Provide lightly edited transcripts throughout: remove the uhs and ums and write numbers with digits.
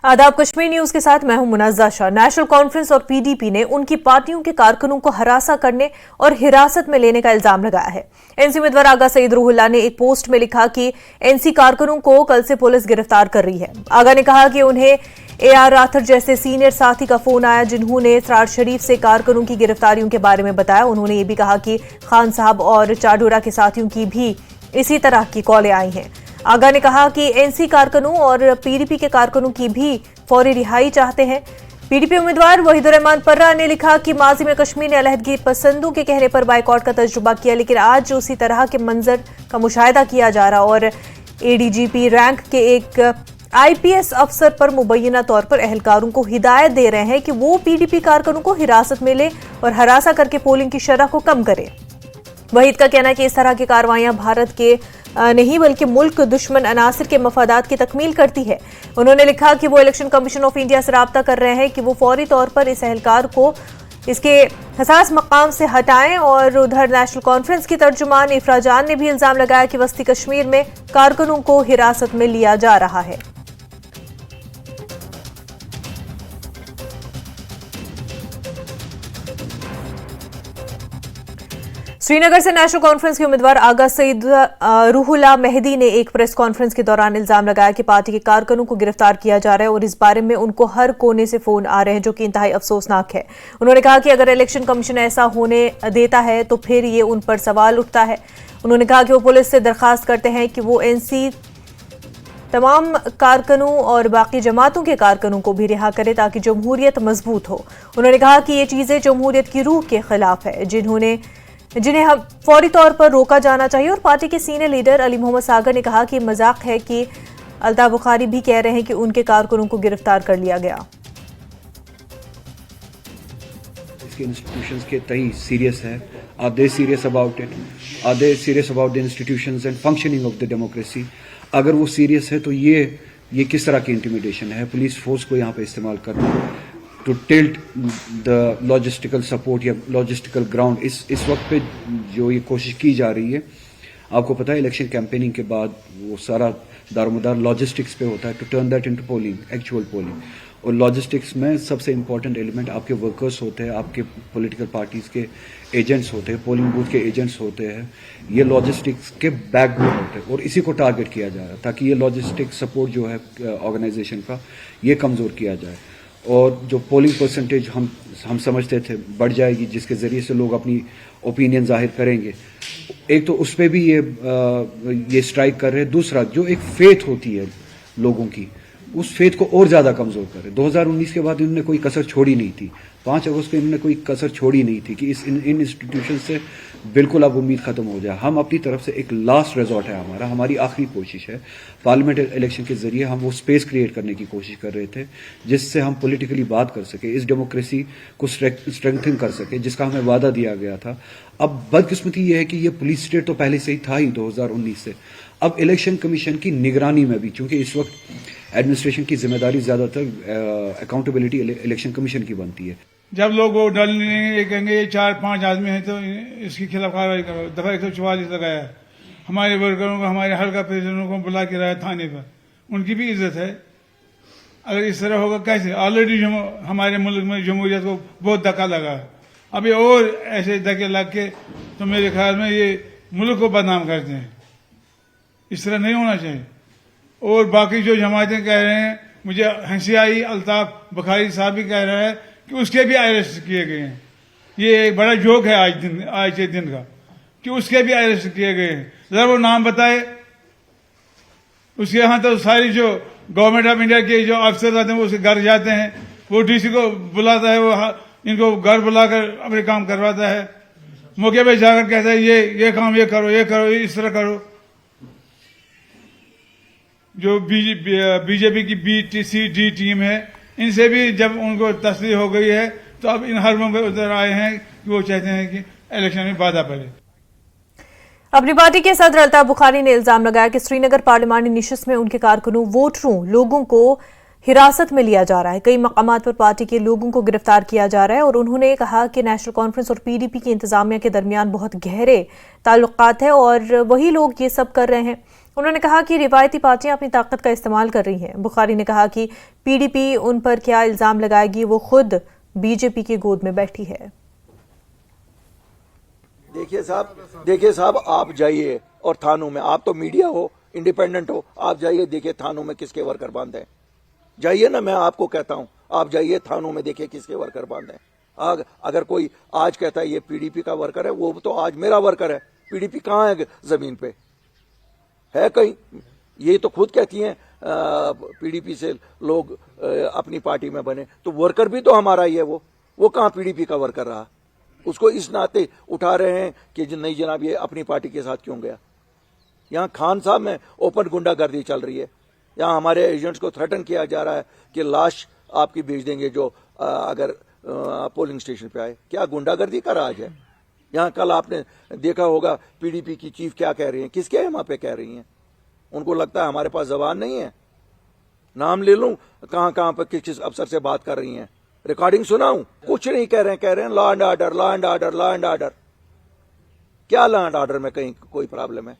आदाब कश्मीर न्यूज के साथ मैं हूं मुनाज़्ज़ा शाह। नेशनल कॉन्फ्रेंस और पीडीपी ने उनकी पार्टियों के कारकुनों को हरासा करने और हिरासत में लेने का इल्जाम लगाया है। एनसी उम्मीदवार आगा सईद रूहुल्लाह ने एक पोस्ट में लिखा कि एनसी कारकुनों को कल से पुलिस गिरफ्तार कर रही है। आगा ने कहा कि उन्हें एआर राथर जैसे सीनियर साथी का फोन आया जिन्होंने सरार शरीफ से कारकुनों की गिरफ्तारियों के बारे में बताया। उन्होंने ये भी कहा कि खान साहब और चाडोरा के साथियों की भी इसी तरह की कॉलें आई हैं। आगा ने कहा कि एनसी कारकुनों और पीडीपी के कारकुनों की भी फौरी रिहाई चाहते हैं। पीडीपी उम्मीदवार वहीदुर रहमान पर्रा ने लिखा कि माजी में कश्मीर ने अलहदगी पसंदों के कहने पर बाइकआउट का तजुर्बा किया, लेकिन आज उसी तरह के मंजर का मुशाहिदा किया जा रहा और एडीजीपी रैंक के एक आईपीएस अफसर पर मुबैना तौर पर एहलकारों को हिदायत दे रहे हैं कि वो पीडीपी कारकुनों को हिरासत में ले और हरासा करके पोलिंग की शरह को कम करे। वहीद का कहना है कि इस तरह की कार्रवाइयां भारत के नहीं बल्कि मुल्क दुश्मन अनासिर के मफादात की तकमील करती है। उन्होंने लिखा कि वो इलेक्शन कमीशन ऑफ इंडिया से राब्ता कर रहे हैं कि वो फौरी तौर पर इस एहलकार को इसके हसास मकाम से हटाएं। और उधर नेशनल कॉन्फ्रेंस की तर्जुमान इफ्रा जान ने भी इल्जाम लगाया कि वस्ती कश्मीर में कारकुनों को हिरासत में लिया जा रहा है। श्रीनगर से नेशनल कॉन्फ्रेंस के उम्मीदवार आगा सईद रूहुल्लाह मेहदी ने एक प्रेस कॉन्फ्रेंस के दौरान इल्जाम लगाया कि पार्टी के कारकुनों को गिरफ्तार किया जा रहा है और इस बारे में उनको हर कोने से फोन आ रहे हैं, जो कि इंतहाई अफसोसनाक है। उन्होंने कहा कि अगर इलेक्शन कमीशन ऐसा होने देता है तो फिर ये उन पर सवाल उठता है। उन्होंने कहा कि वो पुलिस से दरखास्त करते हैं कि वो एनसी तमाम कारकुनों और बाकी जमातों के कारकुनों को भी रिहा करे ताकि जमहूरियत मजबूत हो। उन्होंने कहा कि ये चीजें जमहूरियत की रूह के खिलाफ है, जिन्हें हम फौरी तौर पर रोका जाना चाहिए। और पार्टी के सीनियर लीडर अली मोहम्मद सागर ने कहा कि मजाक है कि अल्ताफ बुखारी भी कह रहे हैं कि उनके कारकुनों को गिरफ्तार कर लिया गया। इसके इंस्टीट्यूशंस के तई सीरियस है। Are they serious about it? Are they serious about the institutions and functioning of the democracy? अगर वो सीरियस है तो ये किस तरह की इंटिमिडेशन है? पुलिस फोर्स को यहाँ पे इस्तेमाल करना to tilt the logistical support या लॉजिस्टिकल ग्राउंड, इस वक्त पे जो ये कोशिश की जा रही है। आपको पता है इलेक्शन कैंपेनिंग के बाद वो सारा दारोमदार लॉजिस्टिक्स पे होता है to turn that into polling, actual polling. और लॉजिस्टिक्स में सबसे इंपॉर्टेंट एलिमेंट आपके वर्कर्स होते हैं, आपके पॉलिटिकल पार्टीज के एजेंट्स होते हैं, पोलिंग बूथ के एजेंट्स होते हैं। ये लॉजिस्टिक्स के बैकबोन होते हैं और इसी को टारगेट किया जा रहा है ताकि ये लॉजिस्टिक सपोर्ट जो है ऑर्गेनाइजेशन का ये कमज़ोर किया जाए। और जो पोलिंग परसेंटेज हम समझते थे बढ़ जाएगी, जिसके ज़रिए से लोग अपनी ओपिनियन जाहिर करेंगे, एक तो उस पर भी ये स्ट्राइक कर रहे हैं। दूसरा जो एक फेथ होती है लोगों की, उस फेथ को और ज़्यादा कमज़ोर कर रहे हैं। 2019 के बाद इन्होंने कोई कसर छोड़ी नहीं थी, 5 अगस्त को इन्होंने कोई कसर छोड़ी नहीं थी कि इन इंस्टीट्यूशन से बिल्कुल अब उम्मीद खत्म हो जाए। हम अपनी तरफ से एक लास्ट रिजॉर्ट है हमारी आखिरी कोशिश है। पार्लियामेंट इलेक्शन के जरिए हम वो स्पेस क्रिएट करने की कोशिश कर रहे थे जिससे हम पॉलिटिकली बात कर सके, इस डेमोक्रेसी को स्ट्रेंथन कर सके, जिसका हमें वादा दिया गया था। अब बदकिस्मती ये है कि ये पुलिस स्टेट तो पहले से ही था ही 2019 से। अब इलेक्शन कमीशन की निगरानी में भी, चूंकि इस वक्त एडमिनिस्ट्रेशन की जिम्मेदारी ज्यादातर अकाउंटेबिलिटी इलेक्शन कमीशन की बनती है। जब लोग वो डल नहीं कहेंगे ये 4-5 आदमी हैं तो इसके खिलाफ कार्रवाई करो। दफा 144 लगाया, हमारे वर्करों को, हमारे हल्का प्रेसिडेंटों को बुला के रहा थाने पर, उनकी भी इज्जत है। अगर इस तरह होगा कैसे? ऑलरेडी हमारे मुल्क में जमहूरियत को बहुत धक्का लगा, अभी और ऐसे धक्के लग के तो मेरे ख्याल में ये मुल्क को बदनाम करते हैं। इस तरह नहीं होना चाहिए। और बाकी जो जमातें कह रहे हैं, मुझे हंसी आई, अल्ताफ बुखारी साहब भी कह रहा है कि उसके भी अरेस्ट किए गए हैं। ये एक बड़ा जोक है आज के दिन का कि उसके भी अरेस्ट किए गए हैं। जरा वो नाम बताए। उसके यहाँ तो सारी जो गवर्नमेंट ऑफ इंडिया के जो अफसर आते हैं वो उसके घर जाते हैं, वो डीसी को बुलाता है, वो इनको घर बुलाकर अपने काम करवाता है। मौके पे जाकर कहता है ये काम ये करो, इस तरह करो। जो बीजेपी की BTC-D टीम है, इनसे भी जब उनको तस्लीह हो गई है तो अब इन हरमों में उधर आए हैं कि वो चाहते हैं कि इलेक्शन में बाधा पड़े। अपनी पार्टी के सदर अल्ताफ बुखारी ने इल्जाम लगाया कि श्रीनगर पार्लिमानी नशिस्त में उनके कारकुनों, वोटरों, लोगों को हिरासत में लिया जा रहा है। कई मकामात पर पार्टी के लोगों को गिरफ्तार किया जा रहा है। और उन्होंने कहा कि नेशनल कॉन्फ्रेंस और पीडीपी की इंतजामिया के दरमियान बहुत गहरे ताल्लुकात है और वही लोग ये सब कर रहे हैं। उन्होंने कहा कि रिवायती पार्टियां अपनी ताकत का इस्तेमाल कर रही हैं। बुखारी ने कहा कि पीडीपी उन पर क्या इल्जाम लगाएगी, वो खुद बीजेपी की गोद में बैठी है। देखिए साहब, आप जाइए और थानों में, आप तो मीडिया हो, इंडिपेंडेंट हो, आप जाइए देखिए थानों में किसके वर्कर बांधे हैं। जाइए ना, मैं आपको कहता हूं, आप जाइए थानों में देखिए किसके वर्कर बांधे हैं। अगर कोई आज कहता है ये पीडीपी का वर्कर है, वो तो आज मेरा वर्कर है। पीडीपी कहां है जमीन पे है कहीं? ये तो खुद कहती हैं पीडीपी से लोग अपनी पार्टी में बने, तो वर्कर भी तो हमारा ही है। वो कहां पीडीपी का वर्कर रहा? उसको इस नाते उठा रहे हैं कि नहीं जनाब ये अपनी पार्टी के साथ क्यों गया। यहाँ खान साहब में ओपन गुंडागर्दी चल रही है। यहाँ हमारे एजेंट्स को थ्रेटन किया जा रहा है कि लाश आपकी भेज देंगे जो अगर पोलिंग स्टेशन पे आए। क्या गुंडागर्दी का राज है? यहाँ कल आपने देखा होगा पीडीपी की चीफ क्या कह रही हैं, किसके वहां पे कह रही हैं। उनको लगता है हमारे पास जबान नहीं है। नाम ले लूं कहां पर किस अफसर से बात कर रही हैं, रिकॉर्डिंग सुनाऊं? कुछ नहीं कह रहे हैं law and order, law and order, law and order. क्या लॉ एंड ऑर्डर में कहीं कोई प्रॉब्लम है?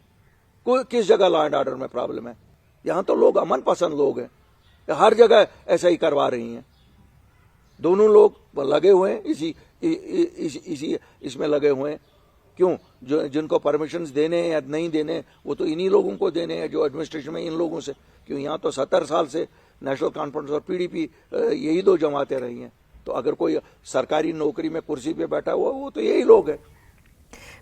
किस जगह लॉ एंड ऑर्डर में प्रॉब्लम है? यहां तो लोग अमन पसंद लोग हैं, हर जगह ऐसा ही करवा रही हैं। दोनों लोग लगे हुए हैं इसमें लगे हुए हैं। क्यों? जो जिनको परमिशंस देने या नहीं देने वो तो इन्हीं लोगों को देने हैं जो एडमिनिस्ट्रेशन में इन लोगों से। क्यों? यहाँ तो 70 साल से नेशनल कॉन्फ्रेंस और पीडीपी यही दो जमातें रही हैं। तो अगर कोई सरकारी नौकरी में कुर्सी पे बैठा हुआ वो तो यही लोग हैं।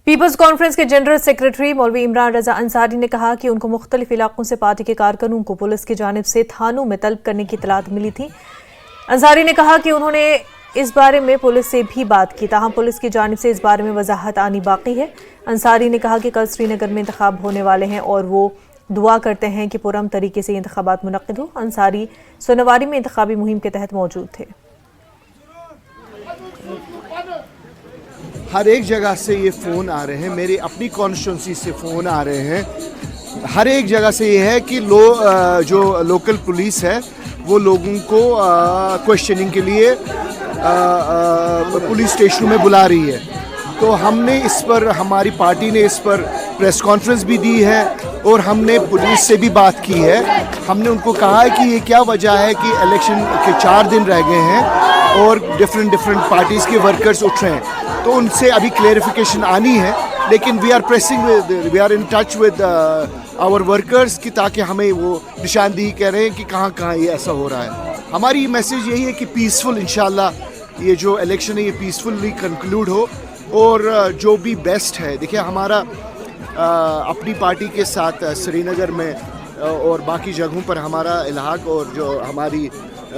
पीपल्स कॉन्फ्रेंस के जनरल सेक्रेटरी मौलवी इमरान रजा अंसारी ने कहा कि उनको मुख्तलिफ इलाकों से पार्टी के कारकुनों को पुलिस की जानिब से थानों में तलब करने की इतलात मिली थी। अंसारी ने कहा कि उन्होंने इस बारे में पुलिस से भी बात की, ताहम पुलिस की जानिब से इस बारे में वजाहत आनी बाकी है। अंसारी ने कहा कि कल श्रीनगर में इंतखाब होने वाले हैं और वो दुआ करते हैं कि पुरअमन तरीके से इंतखाबात मुनक्किद हो। अंसारी सोनवारी में इंतखाबी मुहिम के तहत मौजूद थे। हर एक जगह से ये फ़ोन आ रहे हैं, मेरी अपनी कॉन्स्टिट्यूंसी से फ़ोन आ रहे हैं। हर एक जगह से ये है कि जो लोकल पुलिस है वो लोगों को क्वेश्चनिंग के लिए पुलिस स्टेशनों में बुला रही है। तो हमने इस पर, हमारी पार्टी ने इस पर प्रेस कॉन्फ्रेंस भी दी है और हमने पुलिस से भी बात की है। हमने उनको कहा है कि ये क्या वजह है कि इलेक्शन के 4 दिन रह गए हैं और डिफरेंट पार्टीज़ के वर्कर्स उठ रहे हैं। तो उनसे अभी क्लेरिफिकेशन आनी है, लेकिन we are in touch with our workers कि ताकि हमें वो निशानदेही कह रहे हैं कि कहाँ ये ऐसा हो रहा है। हमारी मैसेज यही है कि पीसफुल इंशाल्लाह ये जो इलेक्शन है ये पीसफुली कंक्लूड हो और जो भी बेस्ट है। देखिए हमारा अपनी पार्टी के साथ श्रीनगर में और बाकी जगहों पर हमारा इलाहाक और जो हमारी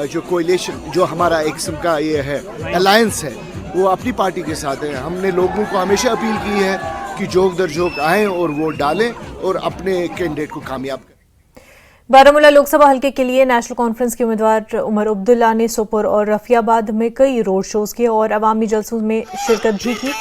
जो कोalition, जो हमारा एक किस्म का ये है अलायंस है, वो अपनी पार्टी के साथ है। हमने लोगों को हमेशा अपील की है कि जोक दर जोक आएँ और वोट डालें और अपने कैंडिडेट को कामयाब करें। बारामूला लोकसभा हल्के के लिए नेशनल कॉन्फ्रेंस के उम्मीदवार उमर अब्दुल्ला ने सोपोर और रफियाबाद में कई रोड शोज किए और अवामी जलसों में शिरकत भी की।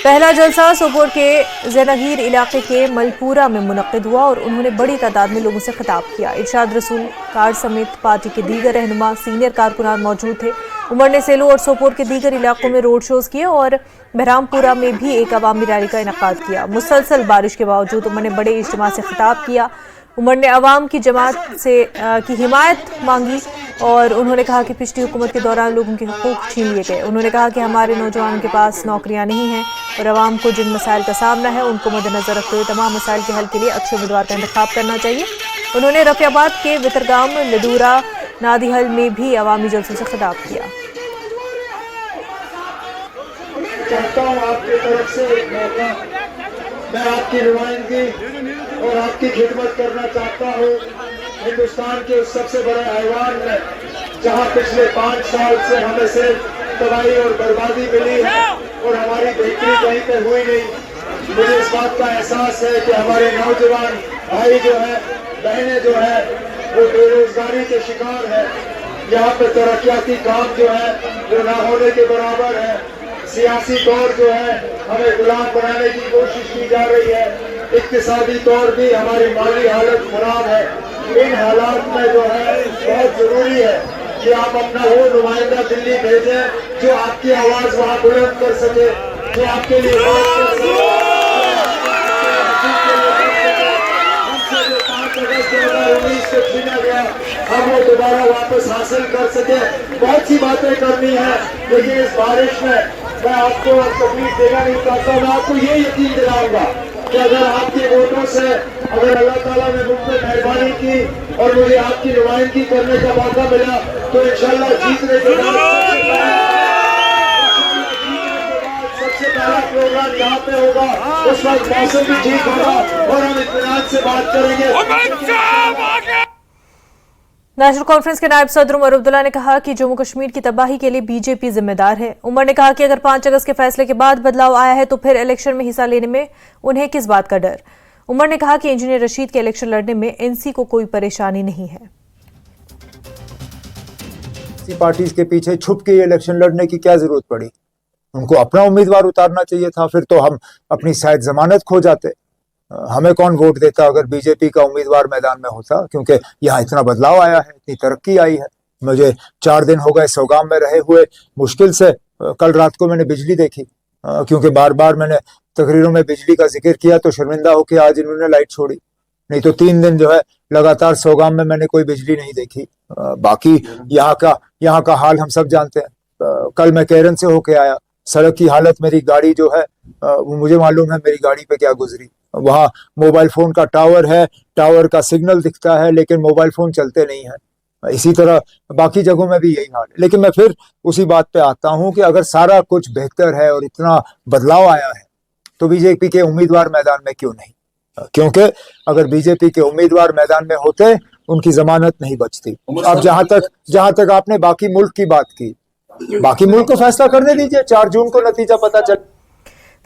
पहला जलसा सोपोर के ज़ेनागीर इलाके के मलपुरा में मुनक्किद हुआ और उन्होंने बड़ी तादाद में लोगों से खिताब किया। इरशाद रसूल कार समेत पार्टी के दीगर रहनुमा सीनियर कारकुनान मौजूद थे। उमर ने सेलो और सोपोर के दीगर इलाकों में रोड शोज किए और बहरामपुरा में भी एक अवामी रैली का इनेकाद किया। मुसलसल बारिश के बावजूद उमर ने बड़े इज्तिमा से खिताब किया। उमर ने अवाम की जमात से की हिमायत मांगी और उन्होंने कहा कि पिछली हुकूमत के दौरान लोगों के हकूक़ छीन लिए गए। उन्होंने कहा कि हमारे नौजवानों के पास नौकरियां नहीं हैं और अवाम को जिन मसाइल का सामना है उनको मद्देनजर रखते हुए तमाम मसाइल के हल के लिए अच्छे उम्मीदवार का इंतखाब करना चाहिए। उन्होंने रफियाबाद के वितरगाम, लदूरा, नादिहल में भी अवामी जलसों से खिताब किया। चाहता हूँ आपकी तरफ से एक मौका, मैं आपकी नुमाइंदगी और आपकी खिदमत करना चाहता हूँ हिंदुस्तान के उस सबसे बड़े ऐवान में जहाँ पिछले 5 साल से हमें सिर्फ तबाही और बर्बादी मिली है और हमारी बेहतरी कहीं पे हुई नहीं। मुझे इस बात का एहसास है कि हमारे नौजवान भाई जो है, बहनें जो है, वो बेरोजगारी के शिकार है। यहाँ पे तरक्याती काम जो है वो ना होने के बराबर है। सियासी तौर जो है हमें गुलाम बनाने की कोशिश की जा रही है। इक्तिसादी तौर भी हमारी माली हालत खराब है। इन हालात में जो है बहुत जरूरी है कि आप अपना वो नुमाइंदा दिल्ली भेजें जो आपकी आवाज वहाँ बुलंद कर सके, जो आपके लिए बात कर सके। हमसे जो 2019 से छीना गया हम वो दोबारा वापस हासिल कर सके। बहुत सी बातें करनी है, लेकिन इस बारिश में मैं आपको तकलीफ देना नहीं चाहता। मैं आपको ये यकीन दिलाऊंगा कि अगर आपके वोटों से अगर अल्लाह ताला ने मुझ पर मेहरबानी की और मुझे आपकी नुमाइंदगी करने का मौका मिला तो इंशाल्लाह जीतने के बाद सबसे पहला प्रोग्राम यहाँ पे होगा। उस वक्त मौसम भी ठीक होगा और हम इत्मीनान से बात करेंगे। नेशनल कॉन्फ्रेंस के नायब सदर उमर अब्दुल्ला ने कहा कि जम्मू कश्मीर की तबाही के लिए बीजेपी जिम्मेदार है। उमर ने कहा कि अगर 5 अगस्त के फैसले के बाद बदलाव आया है तो फिर इलेक्शन में हिस्सा लेने में उन्हें किस बात का डर। उमर ने कहा कि इंजीनियर रशीद के इलेक्शन लड़ने में एनसी को कोई परेशानी नहीं है। पार्टीज के पीछे छुप के इलेक्शन लड़ने की क्या जरूरत पड़ी? उनको अपना उम्मीदवार उतारना चाहिए था, फिर तो हम अपनी शायद जमानत खो जाते। हमें कौन वोट देता अगर बीजेपी का उम्मीदवार मैदान में होता, क्योंकि यहाँ इतना बदलाव आया है, इतनी तरक्की आई है। मुझे 4 दिन हो गए सौगाम में रहे हुए, मुश्किल से कल रात को मैंने बिजली देखी, क्योंकि बार बार मैंने तकरीरों में बिजली का जिक्र किया तो शर्मिंदा होकर आज इन्होंने लाइट छोड़ी। नहीं तो 3 दिन जो है लगातार सौगाम में मैंने कोई बिजली नहीं देखी। बाकी यहाँ का हाल हम सब जानते हैं। कल मैं केरन से होके आया, सड़क की हालत, मेरी गाड़ी जो है मुझे मालूम है मेरी गाड़ी पे क्या गुजरी। वहाँ मोबाइल फोन का टावर है, टावर का सिग्नल दिखता है लेकिन मोबाइल फोन चलते नहीं है। इसी तरह बाकी जगहों में भी यही हाल है। लेकिन मैं फिर उसी बात पे आता हूँ कि अगर सारा कुछ बेहतर है और इतना बदलाव आया है तो बीजेपी के उम्मीदवार मैदान में क्यों नहीं? क्योंकि अगर बीजेपी के उम्मीदवार मैदान में होते उनकी जमानत नहीं बचती। अब जहां तक आपने बाकी मुल्क की बात की, बाकी मुल्क को फैसला करने दीजिए, 4 जून को नतीजा पता चल।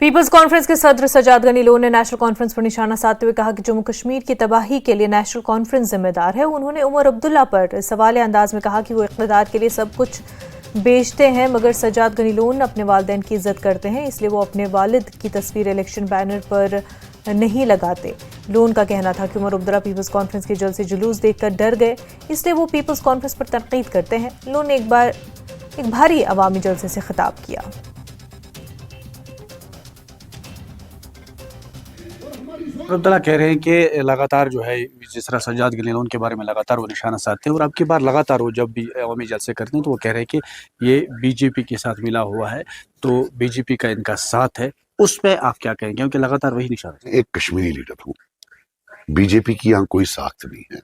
पीपल्स कॉन्फ्रेंस के सदर सजाद गनी लोन ने नेशनल कॉन्फ्रेंस पर निशाना साधते हुए कहा कि जम्मू कश्मीर की तबाही के लिए नेशनल कॉन्फ्रेंस जिम्मेदार है। उन्होंने उमर अब्दुल्ला पर सवालिया अंदाज में कहा कि वो इक़्तिदार के लिए सब कुछ बेचते हैं, मगर सजाद गनी लोन अपने वालिदैन की इज्जत करते हैं, इसलिए वो अपने वालिद की तस्वीर इलेक्शन बैनर पर नहीं लगाते। लोन का कहना था कि उमर अब्दुल्ला पीपल्स कॉन्फ्रेंस के जलसे जुलूस देखकर डर गए, इसलिए वो पीपल्स कॉन्फ्रेंस पर तनकीद करते हैं। लोन ने एक भारी अवामी जलसे से खिताब किया। अब्दुल्ला कह रहे हैं कि लगातार जो है जिस तरह सजाद गनी लोन के बारे में लगातार वो निशाना साधते हैं और अब की बार लगातार वो जब भी अवामी जलसे करते हैं तो वो कह रहे हैं कि ये बीजेपी के साथ मिला हुआ है, तो बीजेपी का इनका साथ है। उस पर आप क्या कहेंगे, क्योंकि लगातार वही निशाना। एक कश्मीरी लीडर हूँ, बीजेपी की यहाँ कोई साथ नहीं है,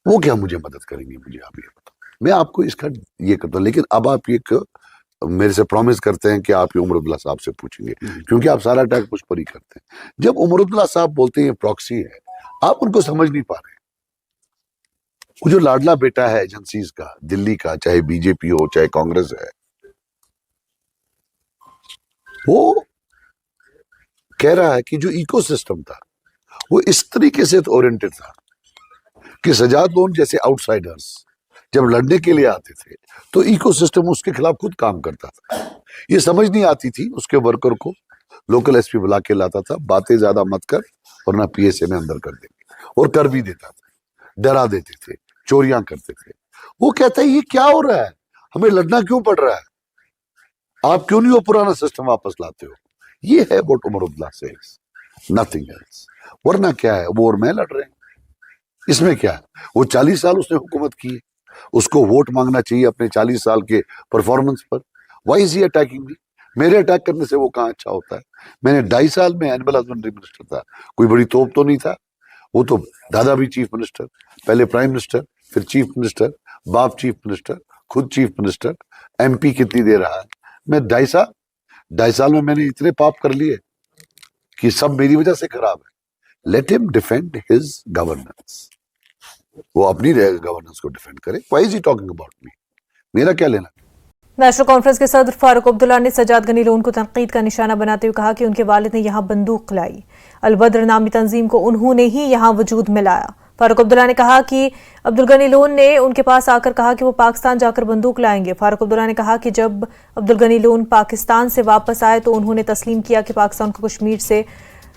वो क्या मुझे मदद करेंगे? मुझे आप ये बताओ। मैं आपको इसका ये करता हूँ, लेकिन अब आप ये मेरे से प्रॉमिस करते हैं कि आप ये उमर अब्दुल्ला साहब से पूछेंगे, क्योंकि आप सारा अटैक मुझ पर ही करते हैं। जब उमर अब्दुल्ला साहब बोलते हैं प्रॉक्सी है, आप उनको समझ नहीं पा रहे। वो जो लाडला बेटा है एजेंसीज का, दिल्ली का, चाहे बीजेपी हो चाहे कांग्रेस है, वो कह रहा है कि जो इकोसिस्टम था वो इस तरीके से ओरिएंटेड था कि सजाद लोन जैसे आउटसाइडर्स जब लड़ने के लिए आते थे तो इकोसिस्टम उसके खिलाफ खुद काम करता था। ये समझ नहीं आती थी उसके वर्कर को, लोकल एसपी बुला के लाता था, बातें ज्यादा मत कर वरना पीएसए में अंदर कर देंगे, और कर भी देता था, डरा देते थे, चोरियां करते थे। वो कहता है ये क्या हो रहा है, हमें लड़ना क्यों पड़ रहा है, आप क्यों नहीं वो पुराना सिस्टम वापस लाते हो? ये है what Omar Abdullah says, nothing else. वरना क्या है, वो और मैं लड़ रहे हैं, इसमें क्या है? वो 40 साल उसने हुकूमत की, उसको वोट मांगना चाहिए अपने 40 साल के परफॉर्मेंस पर। व्हाई इज ही अटैकिंग मी? मेरे अटैक करने से वो कहाँ अच्छा होता है? मैंने 2.5 साल में एनिमल हस्बेंड्री मिनिस्टर था, कोई बड़ी तोप तो नहीं था। वो तो दादा भी चीफ मिनिस्टर, पहले प्राइम मिनिस्टर, फिर चीफ मिनिस्टर, बाप चीफ मिनिस्टर, खुद चीफ मिनिस्टर, एमपी कितनी दे रहा है। मैं 2.5 साल में मैंने इतने पाप कर लिए कि सब मेरी वजह से खराब है। Let him defend his governance, वो अपनी गवर्नेंस को डिफेंड करे। Why is he talking about me? मेरा क्या लेना? नेशनल कॉन्फ्रेंस के सदर फारूक अब्दुल्ला ने सजाद गनी लोन को तनकीद का निशाना बनाते हुए कहा कि उनके वालिद ने यहाँ बंदूक लाई, अलबद्र नामी तंजीम को उन्होंने ही यहाँ वजूद में लाया। फारूक अब्दुल्ला ने कहा कि अब्दुल गनी लोन ने उनके पास आकर कहा कि वो पाकिस्तान जाकर बंदूक लाएंगे। फारूक अब्दुल्ला ने कहा कि जब अब्दुल गनी लोन पाकिस्तान से वापस आए तो उन्होंने तस्लीम किया कि पाकिस्तान को कश्मीर से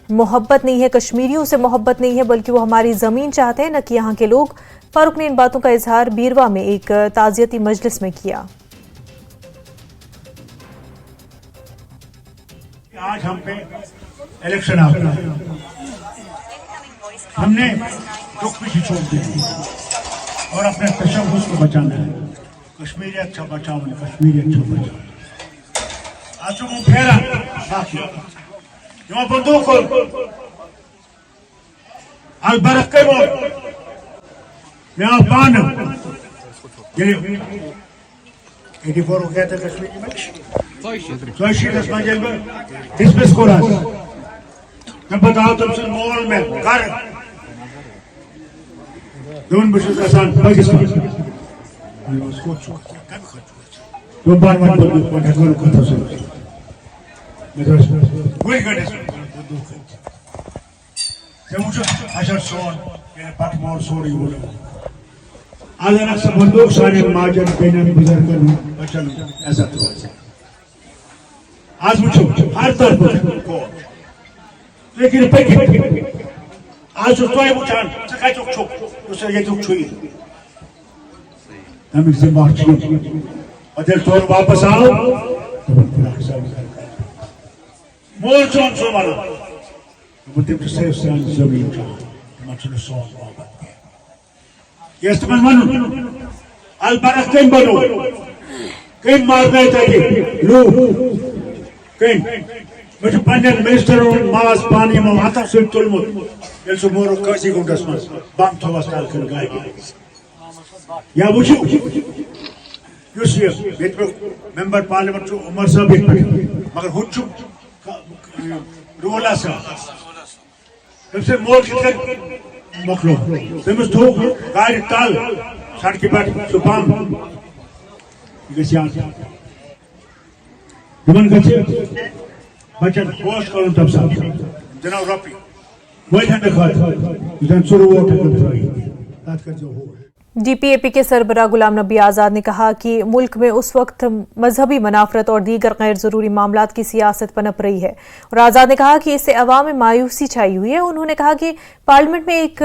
मोहब्बत नहीं है, कश्मीरियों से मोहब्बत नहीं है, बल्कि वो हमारी जमीन चाहते हैं, न कि यहाँ के लोग। फारूक ने इन बातों का इजहार बीरवा में एक ताजियती मजलिस में किया। आज हम पे इलेक्शन आ गया, हमने दुख पीछे छोड़ दिया और अपने तशव्वुस को बचाना है। कश्मीरी अच्छा बचाओ, कश्मीरी अच्छा बचाओ। आज वो फेरा बाकी यहाँ बंदूक अलबरक के बोल यहाँ पान 84 हो गया था कश्मीरी में सोशीलस में जेल में डिसमिस को रहा। मैं बताओ तुमसे मोल में कर दोन बशुस आसान पाकिस्तान उसको दो बार मत बोलो पढ़ा करो कथा सुनो मैं कोई गड़े जब मुझे अशर सोन ये पट मोर सोरी बोलो आज ना सब बंदूक सारे माजन पेन गुजर कर बचन ऐसा तो आज मुझे हर तरफ को लेकिन पैके आज तो ये बुचान सकाई चुक चुक दूसरे ये चुक छुई हम इसे मार्च अदर तौर वापस आओ मोर चोन सो मानो मुझे तो सेफ से जमीन का मचलो सो ये इस्तेमाल मानो अलबरक केम बनो केम मारने चाहिए लो केम मुझे पंजाब मिनिस्टर और मास पानी में आता सुन तुलमुत ये सो मोर कासी को दसमस बम थोड़ा स्टाइल कर गाएगी या बुझो यूसिया बेट मेंबर पार्लियामेंट उमर साहब मगर हुच्चू रोला सा सबसे मोर कितने मखलो तमस तो गाड़ी ताल सड़क की बाट सुपाम गसियान दुमन गचे बचन होश करो तब साहब जना रपी वही हमें खात जन शुरू वोट बात कर जो हो। डीपीएपी के सरबराह गुलाम नबी आज़ाद ने कहा कि मुल्क में उस वक्त मजहबी मनाफरत और दीगर गैर जरूरी मामलात की सियासत पनप रही है और आज़ाद ने कहा कि इससे अवाम में मायूसी छाई हुई है। उन्होंने कहा कि पार्लियामेंट में एक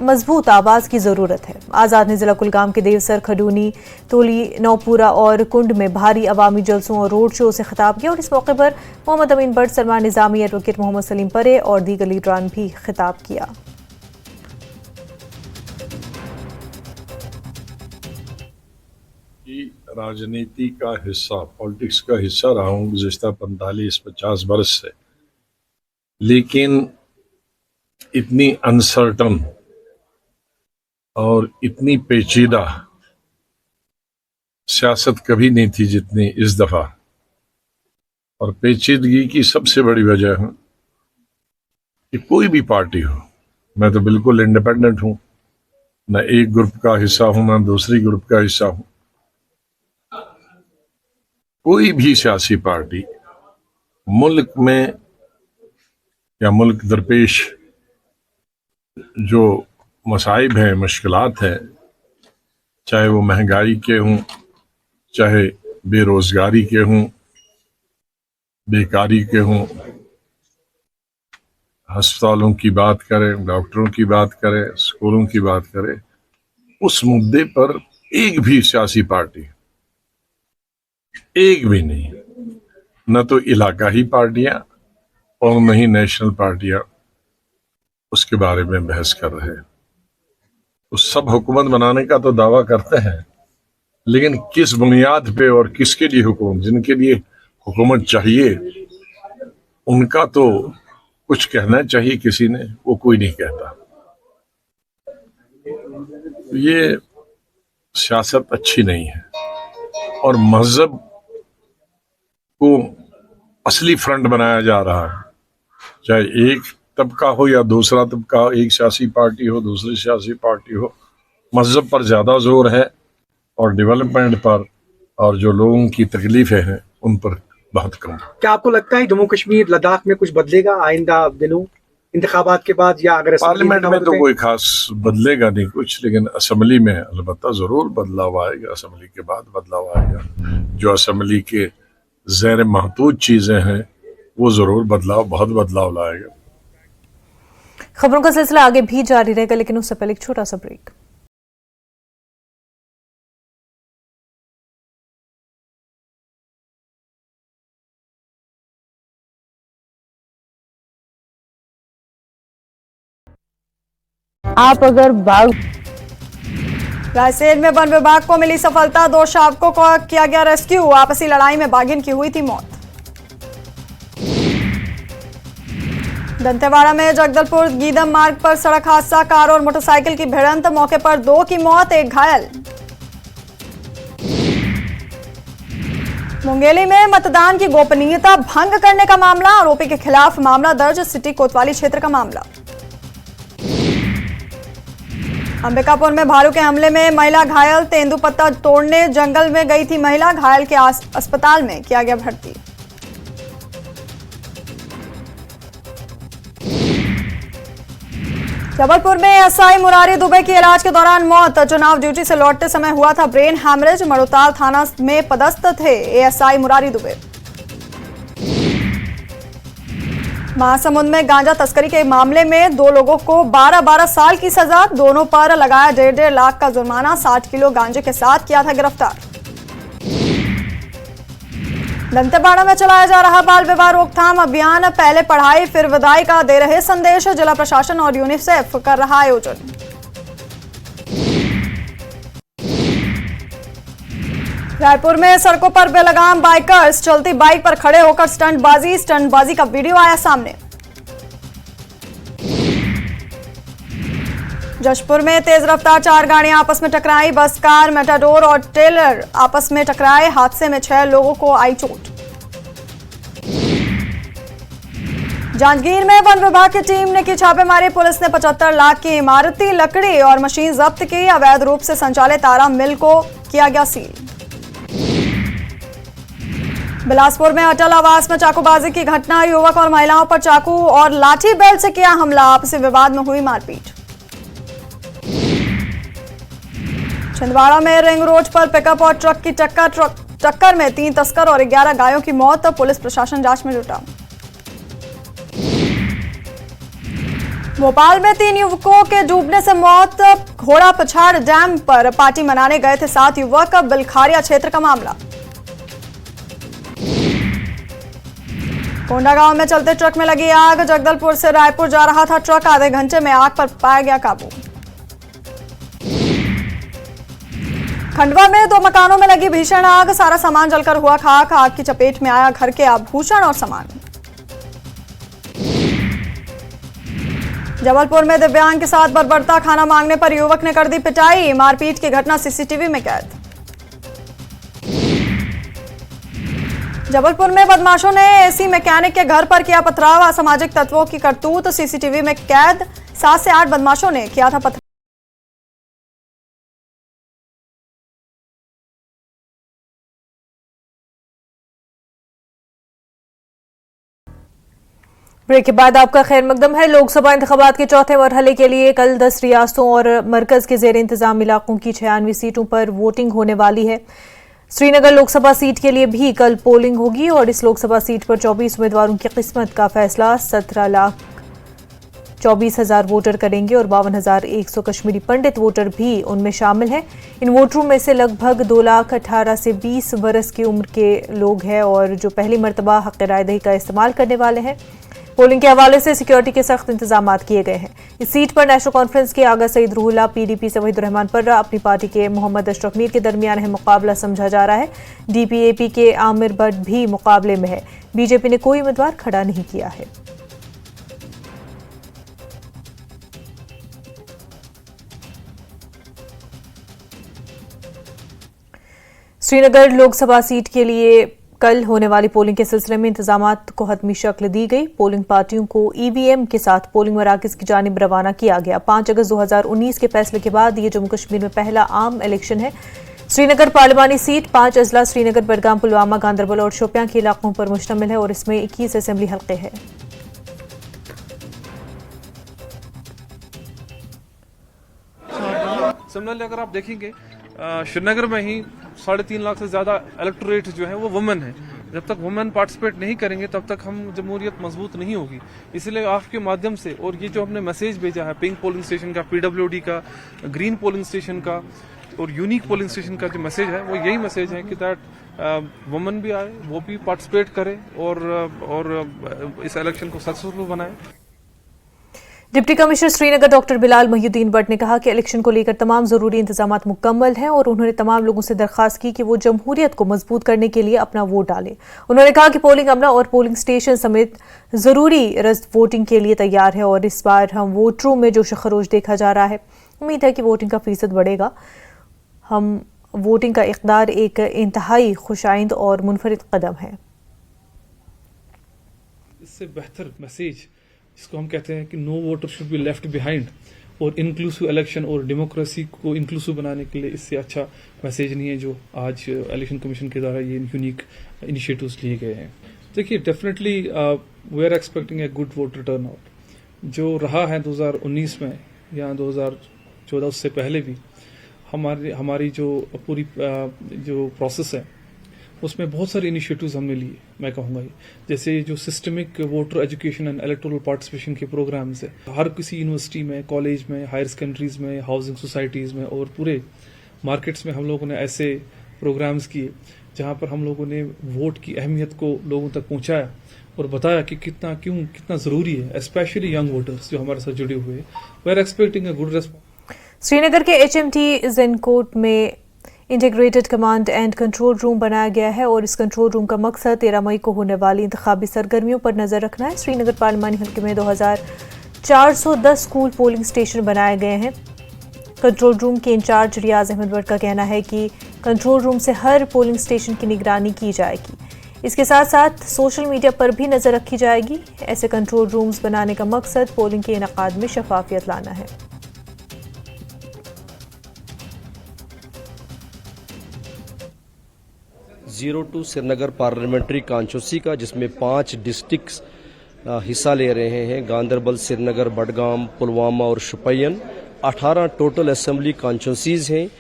मजबूत आवाज़ की ज़रूरत है। आज़ाद ने जिला कुलगाम के देवसर, खडूनी, तोली, नौपुरा और कुंड में भारी अवामी जलसों और रोड शो से खिताब किया और इस मौके पर मोहम्मद अमीन भट्ट, सलमान निज़ामी, एडवोकेट मोहम्मद सलीम परे और दीगर लीडरान भी खिताब किया। राजनीति का हिस्सा, पॉलिटिक्स का हिस्सा रहा हूँ गुज़िश्ता 45-50 बरस से, लेकिन इतनी अनसर्टन और इतनी पेचीदा सियासत कभी नहीं थी जितनी इस दफा। और पेचीदगी की सबसे बड़ी वजह है कि कोई भी पार्टी हो, मैं तो बिल्कुल इंडिपेंडेंट हूं, न एक ग्रुप का हिस्सा हूं न दूसरी ग्रुप का हिस्सा हूं। कोई भी सियासी पार्टी मुल्क में या मुल्क दरपेश जो मसाइब हैं, मुश्किलात हैं, चाहे वो महंगाई के हों, चाहे बेरोजगारी के हों, बेकारी के हों, अस्पतालों की बात करें, डॉक्टरों की बात करें, स्कूलों की बात करें, उस मुद्दे पर एक भी सियासी पार्टी, एक भी नहीं, न तो इलाकाई पार्टियां और न ही नेशनल पार्टियां उसके बारे में बहस कर रहे हैं। तो सब हुकूमत बनाने का तो दावा करते हैं, लेकिन किस बुनियाद पे और किसके लिए हुकूमत, जिनके लिए हुकूमत चाहिए उनका तो कुछ कहना चाहिए किसी ने, वो कोई नहीं कहता। ये सियासत अच्छी नहीं है और मजहब को असली फ्रंट बनाया जा रहा है, चाहे एक तबका हो या दूसरा तबका, एक सियासी पार्टी हो दूसरी सियासी पार्टी हो, मजहब पर ज्यादा जोर है और डेवलपमेंट पर और जो लोगों की तकलीफें हैं उन पर बहुत कम। क्या आपको लगता है जम्मू कश्मीर लद्दाख में कुछ बदलेगा आइंदा दिनों इंतखाबात के बाद, या अगर पार्लियामेंट में तो कोई खास बदलेगा नहीं कुछ, लेकिन असेंबली में अलबत्ता जरूर बदलाव आएगा, असेंबली के बाद बदलाव आएगा। जो असेंबली के ज़ेर महदूद चीजें हैं वो जरूर बहुत बदलाव लाएगा। खबरों का सिलसिला आगे भी जारी रहेगा, लेकिन उससे पहले एक छोटा सा ब्रेक। आप अगर बाघ रायसेन में वन विभाग को मिली सफलता, 2 शावकों को किया गया रेस्क्यू, आपसी लड़ाई में बाघिन की हुई थी मौत। दंतेवाड़ा में जगदलपुर गीदम मार्ग पर सड़क हादसा, कार और मोटरसाइकिल की भिड़ंत, मौके पर 2 की मौत, 1 घायल। मुंगेली में मतदान की गोपनीयता भंग करने का मामला, आरोपी के खिलाफ मामला दर्ज, सिटी कोतवाली क्षेत्र का मामला। अंबिकापुर में भालू के हमले में महिला घायल, तेंदुपत्ता तोड़ने जंगल में गई थी महिला, घायल के अस्पताल में किया गया भर्ती। जबलपुर में एएसआई मुरारी दुबे की इलाज के दौरान मौत, चुनाव ड्यूटी से लौटते समय हुआ था ब्रेन हैमरेज, मड़ोताल थाना में पदस्थ थे एएसआई मुरारी दुबे। महासमुंद में गांजा तस्करी के मामले में 2 लोगों को 12-12 साल की सजा, दोनों पर लगाया 1.5 लाख का जुर्माना, 60 किलो गांजे के साथ किया था गिरफ्तार। दंतेवाड़ा में चलाया जा रहा बाल विवाह रोकथाम अभियान, पहले पढ़ाई फिर विदाई का दे रहे संदेश, जिला प्रशासन और यूनिसेफ कर रहा आयोजन। रायपुर में सड़कों पर बेलगाम बाइकर्स, चलती बाइक पर खड़े होकर स्टंटबाजी का वीडियो आया सामने। जशपुर में तेज रफ्तार 4 गाड़ियां आपस में टकराई, बस, कार, मेटाडोर और ट्रेलर आपस में टकराए, हादसे में 6 लोगों को आई चोट। जांजगीर में वन विभाग की टीम ने की छापेमारी, पुलिस ने 75 लाख की इमारती लकड़ी और मशीन जब्त की, अवैध रूप से संचालित आरा मिल को किया गया सील। बिलासपुर में अटल आवास में चाकूबाजी की घटना, युवक और महिलाओं पर चाकू और लाठी बेल्ट से किया हमला, आपसी विवाद में हुई मारपीट। छिंदवाड़ा में रिंग रोड पर पिकअप और ट्रक की टक्कर में 3 तस्कर और 11 गायों की मौत, पुलिस प्रशासन जांच में जुटा। भोपाल में 3 युवकों के डूबने से मौत, घोड़ा पछाड़ डैम पर पार्टी मनाने गए थे 7 युवक, बिलखारिया क्षेत्र का मामला। कोंडागांव में चलते ट्रक में लगी आग, जगदलपुर से रायपुर जा रहा था ट्रक, आधे घंटे में आग पर पाया गया काबू। खंडवा में 2 मकानों में लगी भीषण आग, सारा सामान जलकर हुआ खाक, आग की चपेट में आया घर के आभूषण और सामान। जबलपुर में दिव्यांग के साथ बर्बरता, खाना मांगने पर युवक ने कर दी पिटाई, मारपीट की घटना सीसीटीवी में कैद। जबलपुर में बदमाशों ने एसी मैकेनिक के घर पर किया पथराव, असामाजिक तत्वों की करतूत सीसीटीवी में कैद, 7 से 8 बदमाशों ने किया था पथराव। ब्रेक के बाद आपका खैर मकदम है। लोकसभा इंतखाबात के चौथे मरहले के लिए कल 10 रियासतों और मरकज के जेर इंतजाम इलाकों की 96 सीटों पर वोटिंग होने वाली है। श्रीनगर लोकसभा सीट के लिए भी कल पोलिंग होगी और इस लोकसभा सीट पर 24 उम्मीदवारों की किस्मत का फैसला 17,24,000 वोटर करेंगे और 52,100 कश्मीरी पंडित वोटर भी उनमें शामिल हैं। इन वोटरों में से लगभग 2,18,000 से 20 बरस की उम्र के लोग हैं और जो पहली मरतबा हक़ रायदही का इस्तेमाल करने वाले हैं। पोलिंग के हवाले से सिक्योरिटी के सख्त इंतजाम किए गए हैं। इस सीट पर नेशनल कॉन्फ्रेंस के आगा सईद रूहुल्लाह, पीडीपी से वहीदुर रहमान पर्रा, अपनी पार्टी के मोहम्मद अशरफ मीर के दरमियान है मुकाबला समझा जा रहा है। डीपीएपी के आमिर भट्ट भी मुकाबले में है। बीजेपी ने कोई उम्मीदवार खड़ा नहीं किया है। श्रीनगर लोकसभा सीट के लिए कल होने वाली पोलिंग के सिलसिले में इंतजामात को हतमी शक्ल दी गई। पोलिंग पार्टियों को ईवीएम के साथ पोलिंग मराकज की जानिब रवाना किया गया। 5 अगस्त 2019 के फैसले के बाद ये जम्मू कश्मीर में पहला आम इलेक्शन है। श्रीनगर पार्लिमानी सीट 5 अजला श्रीनगर, बडगाम, पुलवामा, गांदरबल और शोपियां के इलाकों पर मुश्तमिल है और इसमें 21 असेंबली हल्के हैं। सिमिलरली अगर आप देखेंगे श्रीनगर में ही 3.5 लाख से ज्यादा इलेक्टोरेट जो है वो वुमेन है। जब तक वुमेन पार्टिसिपेट नहीं करेंगे तब तक हम जमहूरियत मजबूत नहीं होगी। इसलिए आपके माध्यम से और ये जो हमने मैसेज भेजा है पिंक पोलिंग स्टेशन का, पीडब्ल्यूडी का, ग्रीन पोलिंग स्टेशन का और यूनिक पोलिंग स्टेशन का जो मैसेज है वो यही मैसेज है कि दैट वुमेन भी आए, वो भी पार्टिसिपेट करे और इस इलेक्शन को सक्सेसफुल बनाए। Deputy commissioner Srinagar doctor Bilal Mohiuddin Bhatt ने कहा कि इलेक्शन को लेकर तमाम जरूरी इंतजाम मुकम्मल हैं और उन्होंने तमाम लोगों से दरखास्त की कि वो जमहूरियत को मजबूत करने के लिए अपना वोट डालें। उन्होंने कहा कि पोलिंग अमला और पोलिंग स्टेशन समेत जरूरी रस्त वोटिंग के लिए तैयार है और इस बार हम वोट रूम में जोश खरोश देखा जा रहा है। उम्मीद है कि वोटिंग का फीसद बढ़ेगा। हम वोटिंग का इक़दार एक इंतहाई खुशाइंद और मुनफरिद कदम है। इससे बेहतर मैसेज जिसको हम कहते हैं कि no voter should be left behind और इंक्लूसिव इलेक्शन और डेमोक्रेसी को इंक्लूसिव बनाने के लिए इससे अच्छा मैसेज नहीं है जो आज इलेक्शन कमीशन के द्वारा ये यूनिक इनिशिएटिव्स लिए गए हैं। देखिए, definitely we are expecting a good voter turnout. जो रहा है 2019 में या 2014 उससे पहले भी हमारी जो पूरी जो प्रोसेस है उसमें बहुत सारे इनिशिएटिव्स हमने लिए। मैं कहूँगा जैसे जो systemic voter education and electoral participation के प्रोग्राम्स है, हर किसी यूनिवर्सिटी में, कॉलेज में, हायर सेकेंडरीज में, हाउसिंग सोसाइटीज़ में और पूरे मार्केट्स में हम लोगों ने ऐसे प्रोग्राम्स किए जहाँ पर हम लोगों ने वोट की अहमियत को लोगों तक पहुँचाया और बताया कि कितना ज़रूरी है, स्पेशली यंग वोटर्स जो हमारे साथ जुड़े हुए हैं। We are expecting a good response. Srinagar के HMT ज़ेनकोट में integrated command and control room बनाया गया है और इस कंट्रोल रूम का मकसद 13 मई को होने वाली इंतखाबी सरगर्मियों पर नजर रखना है। श्रीनगर पार्लिमानी हल्के में 2410 स्कूल पोलिंग स्टेशन बनाए गए हैं। कंट्रोल रूम के इंचार्ज रियाज अहमद भट्ट का कहना है कि कंट्रोल रूम से हर पोलिंग स्टेशन की निगरानी की जाएगी। इसके साथ साथ सोशल मीडिया पर भी नजर रखी जाएगी। ऐसे कंट्रोल रूम्स बनाने का मकसद पोलिंग के इनकाद में शफाफियत लाना है। 02 श्रीनगर पार्लियामेंट्री कॉन्स्टिट्यूंसी का, जिसमें 5 डिस्ट्रिक्ट्स हिस्सा ले रहे हैं, गांदरबल, श्रीनगर, बडगाम, पुलवामा और शुपियन। 18 टोटल असेंबली कॉन्स्टिट्यूंसीज हैं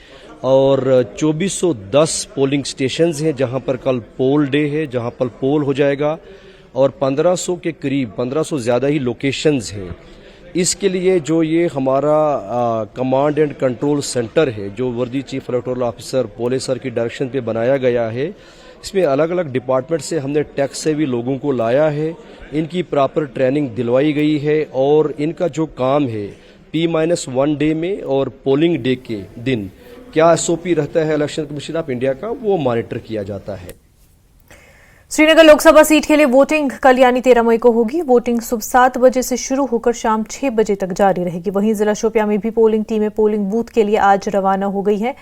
और 2410 पोलिंग स्टेशंस हैं जहां पर कल पोल डे है, जहां पर पोल हो जाएगा और 1500 के करीब, 1500 ज़्यादा ही लोकेशंस हैं। इसके लिए जो ये हमारा कमांड एंड कंट्रोल सेंटर है, जो वर्दी चीफ इलेक्टोरल ऑफिसर पोले सर की डायरेक्शन पे बनाया गया है, इसमें अलग अलग डिपार्टमेंट से हमने टैक्स से भी लोगों को लाया है। इनकी प्रॉपर ट्रेनिंग दिलवाई गई है और इनका जो काम है P-1 डे में और पोलिंग डे के दिन क्या SOP रहता है इलेक्शन कमीशन ऑफ इंडिया का, वो मॉनिटर किया जाता है। श्रीनगर लोकसभा सीट के लिए वोटिंग कल यानी 13 मई को होगी। वोटिंग सुबह 7 बजे से शुरू होकर शाम 6 बजे तक जारी रहेगी। वहीं जिला शोपियां में भी पोलिंग टीमें पोलिंग बूथ के लिए आज रवाना हो गई हैं।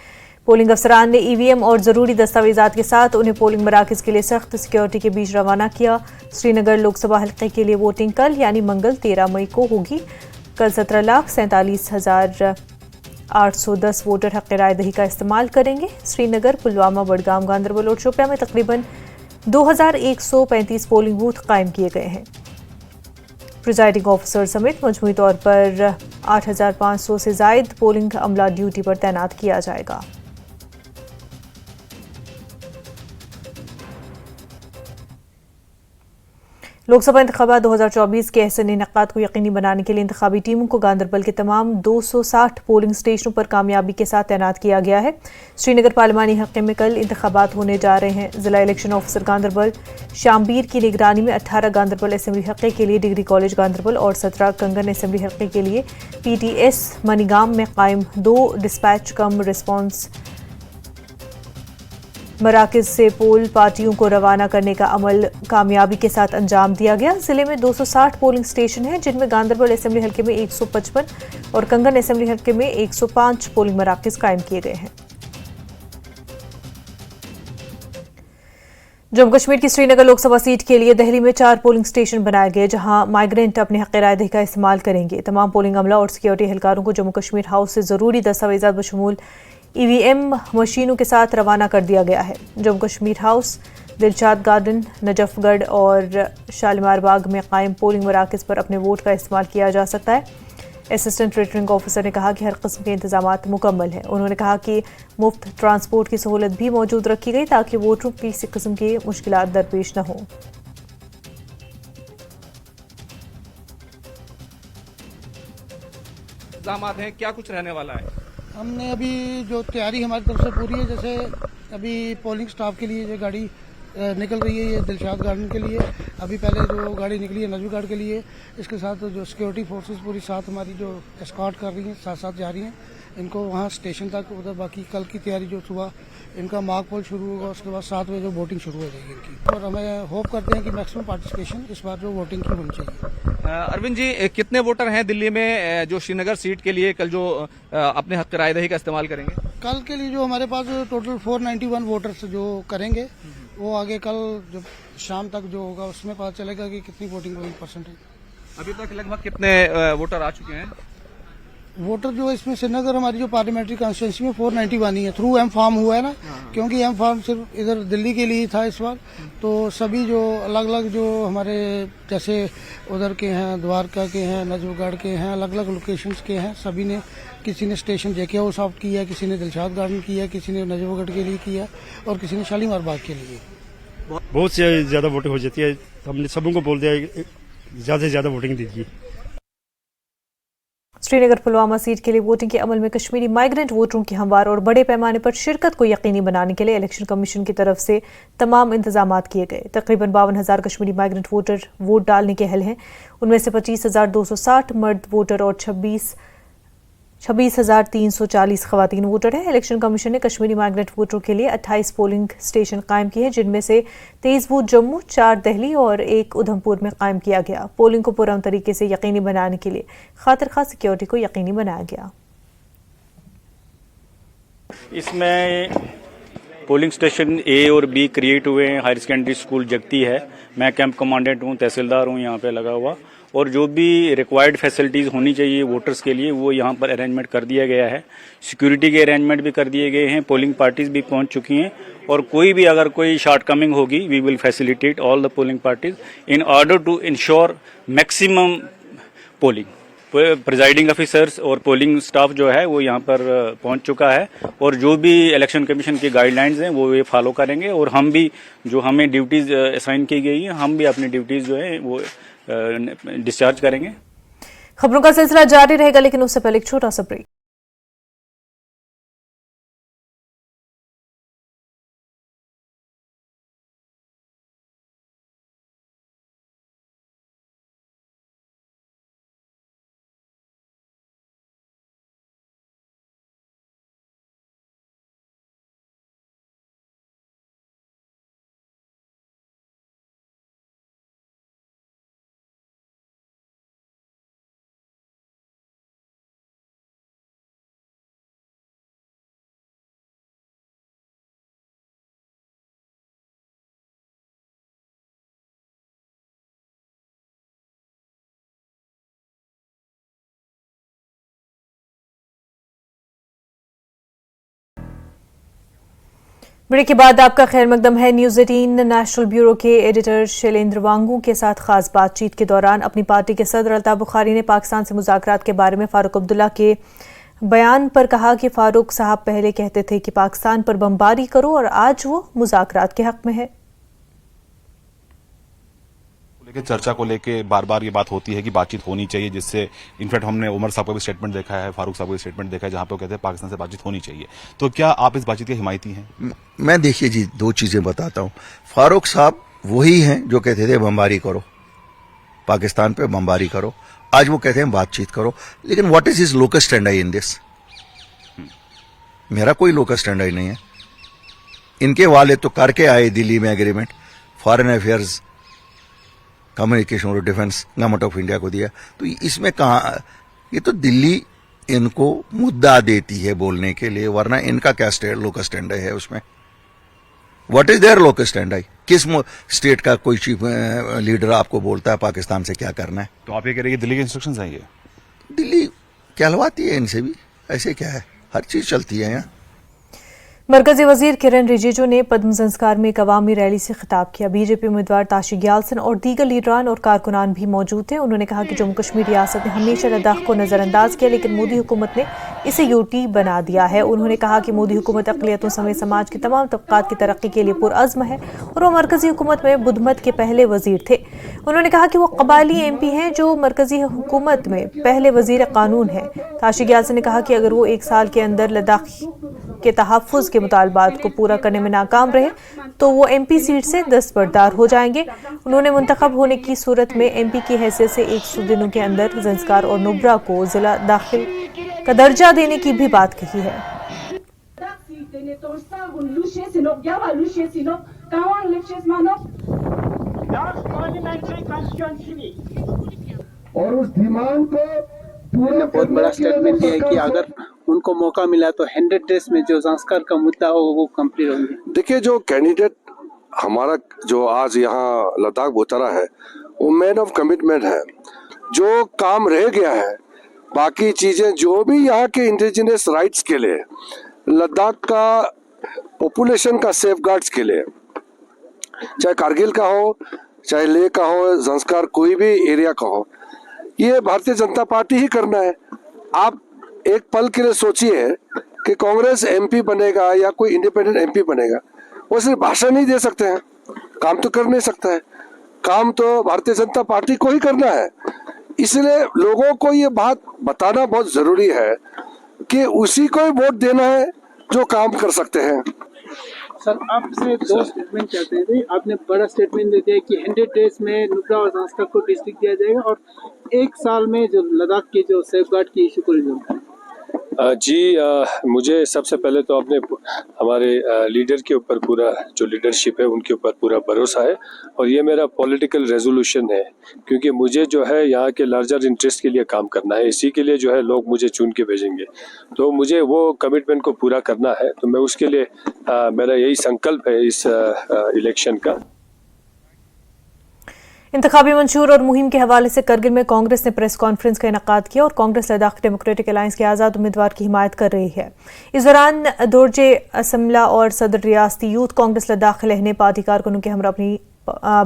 पोलिंग अफसरान ने EVM और जरूरी दस्तावेजात के साथ उन्हें पोलिंग मराकज के लिए सख्त सिक्योरिटी के बीच रवाना किया। श्रीनगर लोकसभा हल्के के लिए वोटिंग कल यानी मंगल 13 मई को होगी। कल 17,47,810 वोटर हक़ राय दही का इस्तेमाल करेंगे। श्रीनगर, पुलवामा, बडगाम, गांदरबल और शोपियां में तकरीबन 2135 पोलिंग बूथ कायम किए गए हैं। प्रिजाइडिंग ऑफिसर समेत मजमूई तौर पर 8500 से जायद पोलिंग अमला ड्यूटी पर तैनात किया जाएगा। लोकसभा इंतखाबात 2024 के अहसन इनेकाद को यकीनी बनाने के लिए इंतखाबी टीमों को गांदरबल के तमाम 260 पोलिंग स्टेशनों पर कामयाबी के साथ तैनात किया गया है। श्रीनगर पार्लिमानी हल्के में कल इंतखाबात होने जा रहे हैं। जिला इलेक्शन ऑफिसर गांदरबल शामबीर की निगरानी में 18 गांदरबल असेंबली हल्के के लिए डिग्री कॉलेज गांदरबल और 17 कंगन असेंबली हल्के के लिए PTS मनीगाम में कायम 2 डिस्पैच कम रिस्पॉन्स मराकज से पोल पार्टियों को रवाना करने का अमल कामयाबी के साथ अंजाम दिया गया। जिले में 260 पोलिंग स्टेशन हैं, जिनमें गांदरबल असेंबली हल्के में 155 और कंगन असेंबली हल्के में 105 पोलिंग मराकज कायम किए गए हैं। जम्मू कश्मीर की श्रीनगर लोकसभा सीट के लिए दिल्ली में 4 पोलिंग स्टेशन बनाए गए, जहां माइग्रेंट अपने हक़ राय दही का इस्तेमाल करेंगे। तमाम पोलिंग अमला और सिक्योरिटी एहलकारों को जम्मू कश्मीर हाउस से जरूरी दस्तावेजात बशमूल EVM मशीनों के साथ रवाना कर दिया गया है। जम्मू कश्मीर हाउस, दिलशाद गार्डन, नजफगढ़ और शालीमार बाग में कायम पोलिंग मराकज पर अपने वोट का इस्तेमाल किया जा सकता है। असिस्टेंट रिटर्निंग ऑफिसर ने कहा कि हर किस्म के इंतजामात मुकम्मल हैं। उन्होंने कहा कि मुफ्त ट्रांसपोर्ट की सहूलत भी मौजूद रखी गई ताकि वोटरों की किसी किस्म की मुश्किलात दरपेश न हो। इंतजामात हैं, क्या कुछ रहने वाला है? हमने अभी जो तैयारी हमारी तरफ से पूरी है, जैसे अभी पोलिंग स्टाफ के लिए जो गाड़ी निकल रही है ये दिलशाद गार्डन के लिए। अभी पहले जो गाड़ी निकली है नजवी गार्ड के लिए, इसके साथ जो सिक्योरिटी फोर्सेस पूरी साथ हमारी जो एस्कॉर्ट कर रही हैं, साथ साथ जा रही हैं इनको वहाँ स्टेशन तक। उधर बाकी कल की तैयारी जो सुबह इनका मार्क पोल शुरू होगा, उसके बाद 7 बजे जो वोटिंग शुरू हो जाएगी इनकी। और हमें होप करते हैं कि मैक्सिमम पार्टिसिपेशन इस बार जो वोटिंग की होनी चाहिए। अरविंद जी, कितने वोटर हैं दिल्ली में जो श्रीनगर सीट के लिए कल जो अपने हक रायदही का इस्तेमाल करेंगे? कल के लिए जो हमारे पास टोटल 491 वोटर्स जो करेंगे, वो आगे कल जब शाम तक जो होगा उसमें पता चलेगा कि कितनी वोटिंग परसेंट है। अभी तक लगभग कितने वोटर आ चुके हैं? वोटर जो इसमें श्रीनगर हमारी जो पार्लियामेंट्री कॉन्स्टिट्यूंसी में 491 ही है। थ्रू एम फार्म हुआ है ना, क्योंकि एम फार्म सिर्फ इधर दिल्ली के लिए था इस बार। तो सभी जो अलग अलग जो हमारे जैसे उधर के हैं, द्वारका के हैं, नजफगढ़ के हैं, अलग अलग लोकेशंस के हैं, सभी ने, किसी ने स्टेशन जेके हाउस ऑफ किया, किसी ने दिलशाद गार्डन किया, किसी ने नजफगढ़ के लिए किया और किसी ने शालीमार बाग के लिए। बहुत से ज्यादा वोटिंग हो जाती है। हमने सबों को बोल दिया ज्यादा से ज्यादा वोटिंग दीजिए। श्रीनगर पुलवामा सीट के लिए वोटिंग के अमल में कश्मीरी माइग्रेंट वोटरों की हमवार और बड़े पैमाने पर शिरकत को यकीनी बनाने के लिए इलेक्शन कमीशन की तरफ से तमाम इंतजाम किए गए। तकरीबन 52,000 कश्मीरी माइग्रेंट वोटर वोट डालने के अहल हैं। उनमें से 25,260 मर्द वोटर और 26,340 खवातीन वोटर हैं। इलेक्शन कमीशन ने कश्मीरी माइग्रेंट वोटरों के लिए 28 पोलिंग स्टेशन कायम किए हैं, जिनमें से 23 बूथ जम्मू, 4 दिल्ली और 1 उधमपुर में कायम किया गया। पोलिंग को पुरअमन तरीके से यकीनी बनाने के लिए खातिरखा सिक्योरिटी को यकीनी बनाया गया। इसमें पोलिंग स्टेशन ए और बी क्रिएट हुए हैं। हायर सेकेंडरी स्कूल जगती है, मैं कैंप कमांडेंट हूँ, तहसीलदार हूँ यहाँ पे लगा हुआ, और जो भी रिक्वायर्ड फैसिलिटीज़ होनी चाहिए वोटर्स के लिए वो यहाँ पर अरेंजमेंट कर दिया गया है। सिक्योरिटी के अरेंजमेंट भी कर दिए गए हैं। पोलिंग पार्टीज भी पहुँच चुकी हैं और कोई भी अगर कोई शॉर्टकमिंग होगी we will facilitate all the polling parties in order to ensure maximum polling. Presiding officers और पोलिंग स्टाफ जो है वो यहाँ पर पहुँच चुका है और जो भी इलेक्शन कमीशन की गाइडलाइंस हैं वो ये फॉलो करेंगे और हम भी जो हमें ड्यूटीज़ असाइन की गई हैं हम भी अपनी ड्यूटीज़ जो है वो डिस्चार्ज करेंगे। खबरों का सिलसिला जारी रहेगा, लेकिन उससे पहले एक छोटा सा ब्रेक। ब्रेक के बाद आपका खैर मकदम है। न्यूज़ 18 नेशनल ब्यूरो के एडिटर शैलेंद्र वांगू के साथ खास बातचीत के दौरान अपनी पार्टी के सदर अल्ताफ बुखारी ने पाकिस्तान से मुज़ाकरात के बारे में फारूक अब्दुल्ला के बयान पर कहा कि फारूक साहब पहले कहते थे कि पाकिस्तान पर बमबारी करो और आज वो मुज़ाकरात के हक में है। लेकिन चर्चा को लेके बार बार ये बात होती है कि बातचीत होनी चाहिए, जिससे इनफैक्ट हमने उमर साहब का भी स्टेटमेंट देखा है, फारूक साहब का भी स्टेटमेंट देखा है जहां पे वो कहते हैं पाकिस्तान से बातचीत होनी चाहिए। तो क्या आप इस बातचीत के हिमायती हैं? मैं देखिए जी 2 चीजें बताता हूं। फारूक साहब वही हैं जो कहते थे बमबारी करो, पाकिस्तान पे बमबारी करो। आज वो कहते हैं बातचीत करो। लेकिन what is his locus stand in this? मेरा कोई लोकस स्टैंड नहीं है। इनके वाले तो करके आए दिल्ली में एग्रीमेंट, फॉरेन अफेयर्स, कम्युनिकेशन और डिफेंस गवर्नमेंट ऑफ इंडिया को दिया। तो इसमें कहा, ये तो दिल्ली इनको मुद्दा देती है बोलने के लिए, वरना इनका क्या लोकल स्टैंड है उसमें? What is their local stand? किस स्टेट का कोई चीफ लीडर आपको बोलता है पाकिस्तान से क्या करना है? तो आप ये कह रहे हैं दिल्ली के इंस्ट्रक्शंस हैं ये? दिल्ली कहलवाती है इनसे भी, ऐसे क्या है, हर चीज चलती है यहाँ। मरकजी वजीर किरण रिजिजू ने पद्म संस्कार में एक अवामी रैली से खिताब किया। बीजेपी उम्मीदवार ताशी ग्यालसन और दीगर लीडरान और कारकुनान भी मौजूद थे। उन्होंने कहा कि जम्मू कश्मीर रियासत ने हमेशा लद्दाख को नजरअंदाज किया, लेकिन मोदी हुकूमत ने इसे यूटी बना दिया है। उन्होंने कहा कि मोदी हुकूमत अक़लियतों समेत समाज के तमाम तबक़ात की तरक्की के लिए पुरअज़्म है और वो मरकजी हुकूमत में बुधमत के पहले वजीर थे। उन्होंने कहा कि वो कबायली MP हैं जो मरकजी हुकूमत में पहले वजीर कानून हैं। ताशी ग्यालसन ने कहा कि अगर वो 1 साल के अंदर लद्दाख के तहफ़्फ़ुज़ के मुतालबात को पूरा करने में नाकाम रहे तो वो MP सीट से दस्तबरदार हो जाएंगे। उन्होंने मुंतखब होने की सूरत में MP की हैसियत से 100 दिनों के अंदर ज़ंस्कार और नुब्रा को जिला दाखिल का दर्जा देने की भी बात कही है। और उस डिमांड को बहुत बड़ा स्टेटमेंट है कि अगर उनको मौका मिला तो 100 डेज में जो संस्कार का मुद्दा हो वो कंप्लीट होंगे। देखिए, जो कैंडिडेट हमारा जो आज यहाँ लद्दाख उतरा है वो मैन ऑफ कमिटमेंट है। जो काम रह गया है, बाकी चीजें जो भी यहाँ के इंडिजिनस राइट्स के लिए, लद्दाख का पॉपुलेशन का सेफगार्ड्स के लिए, चाहे कारगिल का हो, चाहे लेह का हो, ज़ंस्कार कोई भी एरिया का हो, ये भारतीय जनता पार्टी ही करना है। आप एक पल के लिए सोचिए कि कांग्रेस MP बनेगा या कोई इंडिपेंडेंट MP बनेगा, वो सिर्फ भाषण नहीं दे सकते हैं, काम तो कर नहीं सकता है। काम तो भारतीय जनता पार्टी को ही करना है। इसलिए लोगों को ये बात बताना बहुत जरूरी है कि उसी को ही वोट देना है जो काम कर सकते हैं। सर, आपसे 2 स्टेटमेंट चाहते थे। आपने बड़ा स्टेटमेंट दे दिया कि 100 डेज में नुब्रा और ज़ंस्कार को डिस्ट्रिक्ट दिया जाएगा और 1 साल में जो लद्दाख की जो सेफगार्ड की इशू को रिजॉल्व करें। मुझे सबसे पहले तो अपने हमारे लीडर के ऊपर पूरा जो लीडरशिप है उनके ऊपर पूरा भरोसा है और ये मेरा पॉलिटिकल रेजोल्यूशन है, क्योंकि मुझे जो है यहाँ के लार्जर इंटरेस्ट के लिए काम करना है। इसी के लिए जो है लोग मुझे चुन के भेजेंगे, तो मुझे वो कमिटमेंट को पूरा करना है। तो मैं उसके लिए मेरा यही संकल्प है इस इलेक्शन का। इंतखाबी मंशूर और मुहिम के हवाले से करगिल में कांग्रेस ने प्रेस कॉन्फ्रेंस का इनेकाद किया और कांग्रेस लद्दाख डेमोक्रेटिक अलायंस के आज़ाद उम्मीदवार की हिमायत कर रही है। इस दौरान दोरजे असमला और सदर रियासती यूथ कांग्रेस लद्दाख खिलह ने पार्टी कारकुनों के हमरा अपनी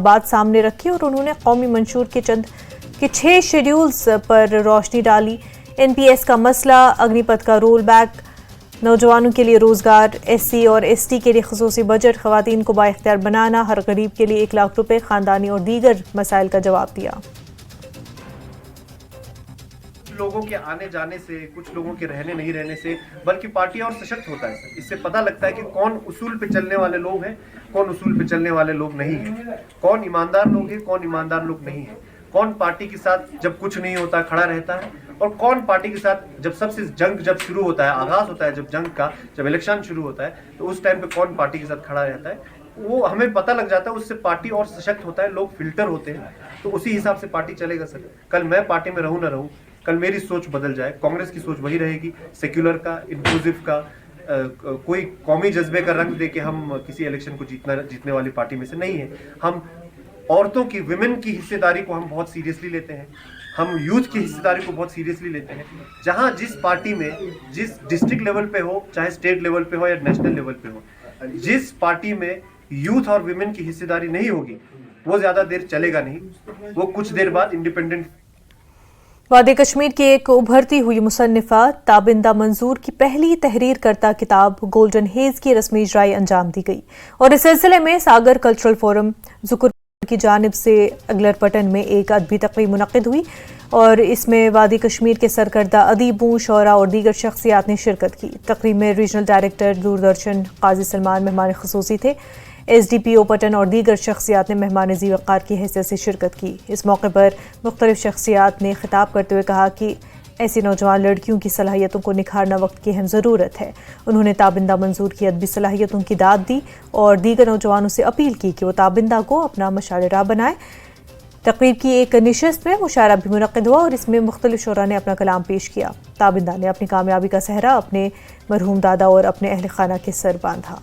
बात सामने रखी और उन्होंने कौमी मंशूर के 6 शेड्यूल्स पर रोशनी डाली। NPS का मसला, अग्निपथ का रोल बैक, नौजवानों के लिए रोजगार, SC और ST के लिए खसूसी बजट, खवातीन को बाइख्तियार बनाना, हर गरीब के लिए 1 लाख रुपए, खानदानी और दीगर मसाइल का जवाब दिया। लोगों के आने जाने से, कुछ लोगों के रहने नहीं रहने से बल्कि पार्टी और सशक्त होता है सर। इससे पता लगता है कि कौन उसूल पे चलने वाले लोग हैं, कौन उसूल पे चलने वाले लोग नहीं हैं, कौन ईमानदार लोग हैं, कौन ईमानदार लोग नहीं हैं, कौन पार्टी के साथ जब कुछ नहीं होता खड़ा रहता है और कौन पार्टी के साथ जब सबसे जब शुरू होता है, आगाज होता है जब जंग का, जब इलेक्शन शुरू होता है, तो उस टाइम पे कौन पार्टी के साथ खड़ा रहता है, वो हमें पता लग जाता है। उससे पार्टी और सशक्त होता है, लोग फिल्टर होते हैं, तो उसी हिसाब से पार्टी चलेगा सर। कल मैं पार्टी में रहूं ना रहूं, कल मेरी सोच बदल जाए, कांग्रेस की सोच वही रहेगी, सेक्युलर का, इंक्लूसिव का, कोई कौमी जज्बे का रंग दे के हम किसी इलेक्शन को जीतने वाली पार्टी में से नहीं है। हम औरतों की, विमेन की हिस्सेदारी को हम बहुत सीरियसली लेते हैं, हम यूथ की हिस्सेदारी को बहुत सीरियसली लेते हैं। जहां जिस पार्टी में, जिस डिस्ट्रिक्ट लेवल पे हो, चाहे स्टेट लेवल पे हो या नेशनल लेवल पे हो, जिस पार्टी में यूथ और विमेन की हिस्सेदारी नहीं होगी वो ज्यादा देर चलेगा नहीं, वो कुछ देर बाद इंडिपेंडेंट। वादी कश्मीर की एक उभरती हुई मुसन्निफा ताबिंदा मंजूर की पहली तहरीर करता किताब गोल्डन हेज की रस्मी इजराई अंजाम दी गई और इस सिलसिले में सागर कल्चरल फोरम जुकुर की जानिब से अगलरपटन में एक अदबी तकरीब मुनक्किद हुई और इसमें वादी कश्मीर के सरकर्दा अदीबों, शोरा और दीगर शख्सियात ने शिरकत की। तकरीब में रीजनल डायरेक्टर दूरदर्शन काजी सलमान मेहमान खसूसी थे। SDPO पटन और दीगर शख्सियात ने मेहमान ज़ी वक़ार की हैसियत से शिरकत की। इस मौके पर मुख्तलिफ शख्सियात ने खिताब करते हुए कहा कि ऐसी नौजवान लड़कियों की सलाहियतों को निखारना वक्त की अहम ज़रूरत है। उन्होंने ताबिंदा मंजूर की अदबी सलाहियतों की दाद दी और दीगर नौजवानों से अपील की कि वो ताबिंदा को अपना मशाल-ए-राह बनाए। तकरीब की एक निशस्त में मुशायरा भी मुनक्किद हुआ और इसमें मुख्तलिफ शोरा ने अपना कलाम पेश किया। ताबिंदा ने अपनी कामयाबी का सहरा अपने मरहूम दादा और अपने अहल खाना के सर बांधा।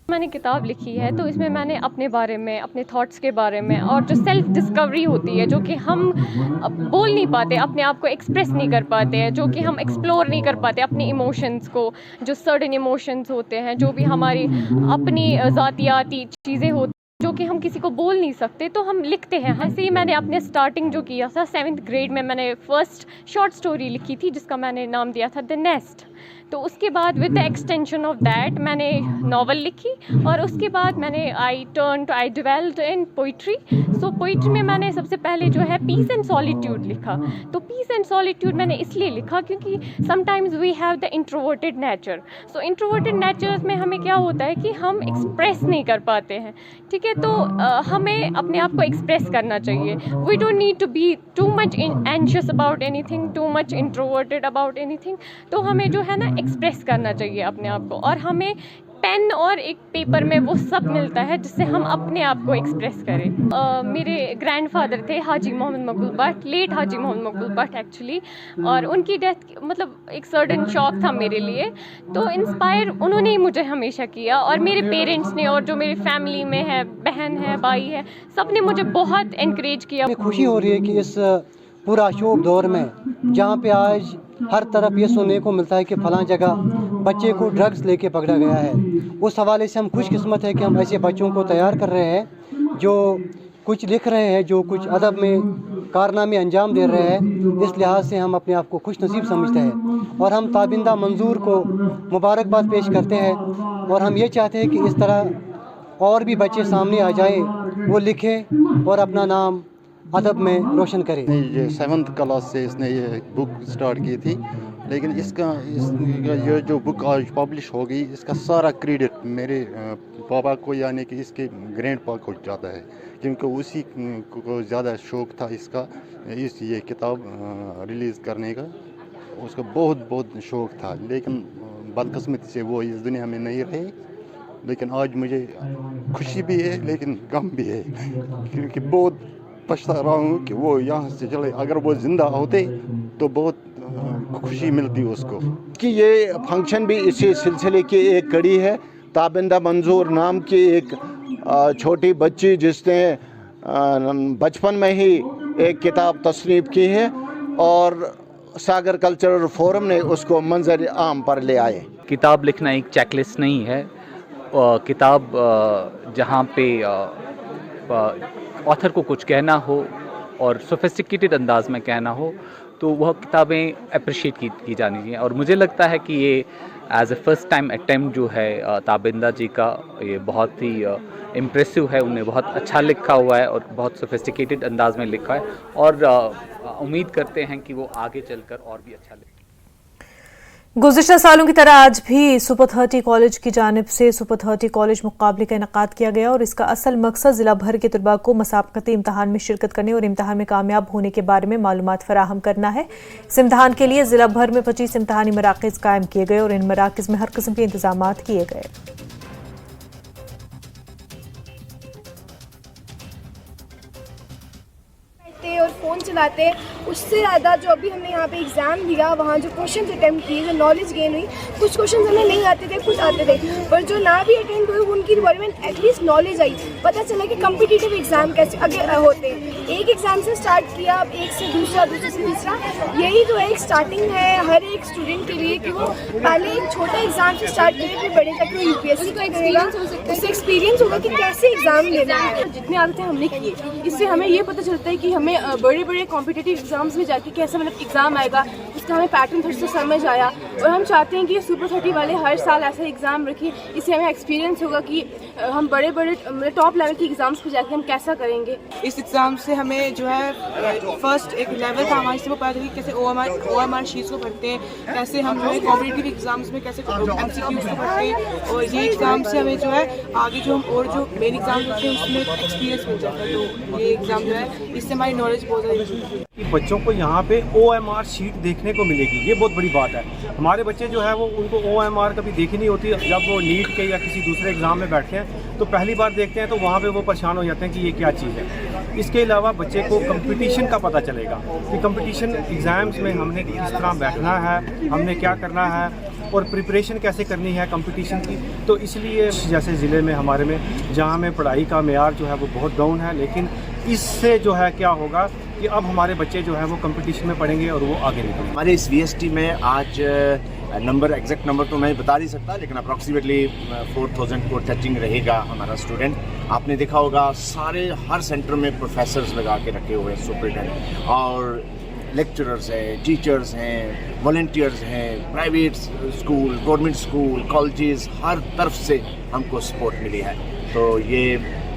मैंने किताब लिखी है तो इसमें मैंने अपने बारे में, अपने थॉट्स के बारे में और जो सेल्फ डिस्कवरी होती है, जो कि हम बोल नहीं पाते, अपने आप को एक्सप्रेस नहीं कर पाते हैं, जो कि हम एक्सप्लोर नहीं कर पाते अपने इमोशंस को, जो सर्टेन इमोशंस होते हैं, जो भी हमारी अपनी ज़ातियाती चीज़ें होती जो कि हम किसी को बोल नहीं सकते, तो हम लिखते हैं। ऐसे ही मैंने अपने स्टार्टिंग जो किया था 7th ग्रेड में, मैंने फर्स्ट शॉर्ट स्टोरी लिखी थी जिसका मैंने नाम दिया था द नेस्ट। तो उसके बाद with the extension of that मैंने नावल लिखी और उसके बाद मैंने आई डिवेल्व्ड इन पोइट्री। सो पोइट्री में मैंने सबसे पहले जो है पीस एंड सॉलिट्यूड लिखा। तो पीस एंड सॉलिट्यूड मैंने इसलिए लिखा क्योंकि sometimes we have the introverted nature. So introverted nature में हमें क्या होता है कि हम एक्सप्रेस नहीं कर पाते हैं, ठीक है। तो हमें अपने आप को एक्सप्रेस करना चाहिए। We don't need to be too much anxious about anything, too much introverted about anything. तो हमें जो है ना एक्सप्रेस करना चाहिए अपने आप को, और हमें पेन और एक पेपर में वो सब मिलता है जिससे हम अपने आप को एक्सप्रेस करें। मेरे ग्रैंडफादर थे हाजी मोहम्मद मकबूल भट्ट, लेट हाजी मोहम्मद मकबूल भट्ट एक्चुअली, और उनकी डेथ मतलब एक सर्टन शॉक था मेरे लिए। तो इंस्पायर उन्होंने ही मुझे हमेशा किया, और मेरे पेरेंट्स ने, और जो मेरी फैमिली में है, बहन है, भाई है, सब ने मुझे बहुत इनकरेज किया। खुशी हो रही है कि इस पूरा शोक दौर में जहाँ पे आज हर तरफ ये सुनने को मिलता है कि फलां जगह बच्चे को ड्रग्स लेके पकड़ा गया है, उस हवाले से हम खुशकिस्मत है कि हम ऐसे बच्चों को तैयार कर रहे हैं जो कुछ लिख रहे हैं, जो कुछ अदब में कारनामे अंजाम दे रहे हैं। इस लिहाज से हम अपने आप को खुश नसीब समझते हैं और हम ताबिंदा मंजूर को मुबारकबाद पेश करते हैं, और हम ये चाहते हैं कि इस तरह और भी बच्चे सामने आ जाएं, वो लिखें और अपना नाम अदब में रोशन करें। ये 7th क्लास से इसने ये बुक स्टार्ट की थी, लेकिन इसका ये जो बुक आज पब्लिश हो गई, इसका सारा क्रेडिट मेरे पापा को यानी कि इसके ग्रैंडपा को जाता है, क्योंकि उसी को ज़्यादा शौक़ था इसका, ये किताब रिलीज़ करने का उसका बहुत शौक़ था। लेकिन बदकिस्मती से वो इस दुनिया में नहीं रहे। लेकिन आज मुझे खुशी भी है लेकिन गम भी है, क्योंकि बहुत पछता रहा हूँ कि वो यहाँ से चले। अगर वो जिंदा होते तो बहुत खुशी मिलती उसको। कि ये फंक्शन भी इसी सिलसिले की एक कड़ी है। ताबिंदा मंजूर नाम की एक छोटी बच्ची जिसने बचपन में ही एक किताब तसनीफ की है, और सागर कल्चरल फोरम ने उसको मंजर आम पर ले आए। किताब लिखना एक चेकलिस्ट नहीं है। किताब जहाँ पे ऑथर को कुछ कहना हो और सोफिस्टिकेटेड अंदाज में कहना हो, तो वह किताबें अप्रिशिएट की जानी चाहिए। और मुझे लगता है कि ये as a first time attempt जो है ताबिंदा जी का, ये बहुत ही इम्प्रेसिव है। उन्हें बहुत अच्छा लिखा हुआ है और बहुत सोफिस्टिकेटेड अंदाज में लिखा है, और उम्मीद करते हैं कि वो आगे चलकर और भी अच्छा लिखे। गुज़िश्ता सालों की तरह आज भी सुपर 30 कॉलेज की जानिब से सुपर 30 कॉलेज मुकाबले का इनेकाद किया गया, और इसका असल मकसद जिला भर के तलबा को मसाबकती इम्तहान में शिरकत करने और इम्तहान में कामयाब होने के बारे में मालूमात फराहम करना है। इस इम्तहान के लिए जिला भर में 25 इम्तहानी मराकज़ कायम किए गए और इन मराकज़ में हर किस्म के इंतजाम किए गए। और फ़ोन चलाते, उससे ज़्यादा जो अभी हमने यहाँ पे एग्ज़ाम दिया, वहाँ जो क्वेश्चन अटैम्प्ट किए, जो नॉलेज गेन हुई, कुछ क्वेश्चन हमें नहीं आते थे, कुछ आते थे, पर जो ना भी अटेंड हुए उनकी बारे में एटलीस्ट नॉलेज आई, पता चला कि कम्पिटिटिव एग्ज़ाम कैसे आगे होते हैं। एक एग्ज़ाम से स्टार्ट किया, अब एक से दूसरा, दूसरे से तीसरा, यही तो एक स्टार्टिंग है हर एक स्टूडेंट के लिए कि वो पहले एक छोटे एग्ज़ाम से स्टार्ट करें, फिर बड़े तक वो UPSC का करेगा, उससे एक्सपीरियंस होगा कि कैसे एग्ज़ाम लेना है। जितने आदतें हमने किए, इससे हमें ये पता चलता है कि हमें बड़े बड़े कॉम्पिटिटिव एग्जाम्स में जाके कैसा मतलब एग्ज़ाम आएगा, उसका हमें पैटर्न थोड़ा सा समझ आया। और हम चाहते हैं कि सुपर 30 वाले हर साल ऐसा एग्ज़ाम रखें, इससे हमें एक्सपीरियंस होगा कि हम बड़े बड़े टॉप लेवल के एग्ज़ाम्स पे जाके हम कैसा करेंगे। इस एग्ज़ाम से हमें जो है फर्स्ट एक लेवल था हमारे से, वो पता चली कैसे OMR शीट्स को पढ़ते हैं, कैसे हम जो है कॉम्पिटिटिव एग्ज़ाम्स में कैसे MCQs को पढ़ते हैं, और ये एग्ज़ाम से हमें जो है आगे जो हम और जो मेन एग्ज़ाम होते हैं उसमें एक्सपीरियंस मिल जाता है। तो ये एग्ज़ाम जो है इससे हमारी नॉलेज बहुत ज़्यादा कि बच्चों को यहाँ पे OMR शीट देखने को मिलेगी, ये बहुत बड़ी बात है। हमारे बच्चे जो है वो उनको OMR कभी देखी नहीं होती। जब वो नीट के या किसी दूसरे एग्ज़ाम में बैठते हैं तो पहली बार देखते हैं तो वहाँ पे वो परेशान हो जाते हैं कि ये क्या चीज़ है। इसके अलावा बच्चे को कंपटीशन का पता चलेगा कि कंपटीशन एग्ज़ाम्स में हमने किस तरह बैठना है, हमने क्या करना है और प्रिपरेशन कैसे करनी है कंपटीशन की। तो इसलिए जैसे ज़िले में हमारे में जहाँ में पढ़ाई का मेयार जो है वो बहुत डाउन है, लेकिन इससे जो है क्या होगा कि अब हमारे बच्चे जो हैं वो कंपटीशन में पढ़ेंगे और वो आगे निकलेंगे। हमारे इस VST में आज नंबर एग्जैक्ट नंबर तो मैं बता नहीं सकता, लेकिन अप्रॉक्सीमेटली 4000 को टचिंग रहेगा हमारा स्टूडेंट। आपने देखा होगा सारे हर सेंटर में प्रोफेसर्स लगा के रखे हुए हैं, सुपरिटेंडेंट, और लेक्चरर्स हैं, टीचर्स हैं, वॉलंटियर्स हैं, private school, government school, colleges, हर तरफ से हमको सपोर्ट मिली है। तो ये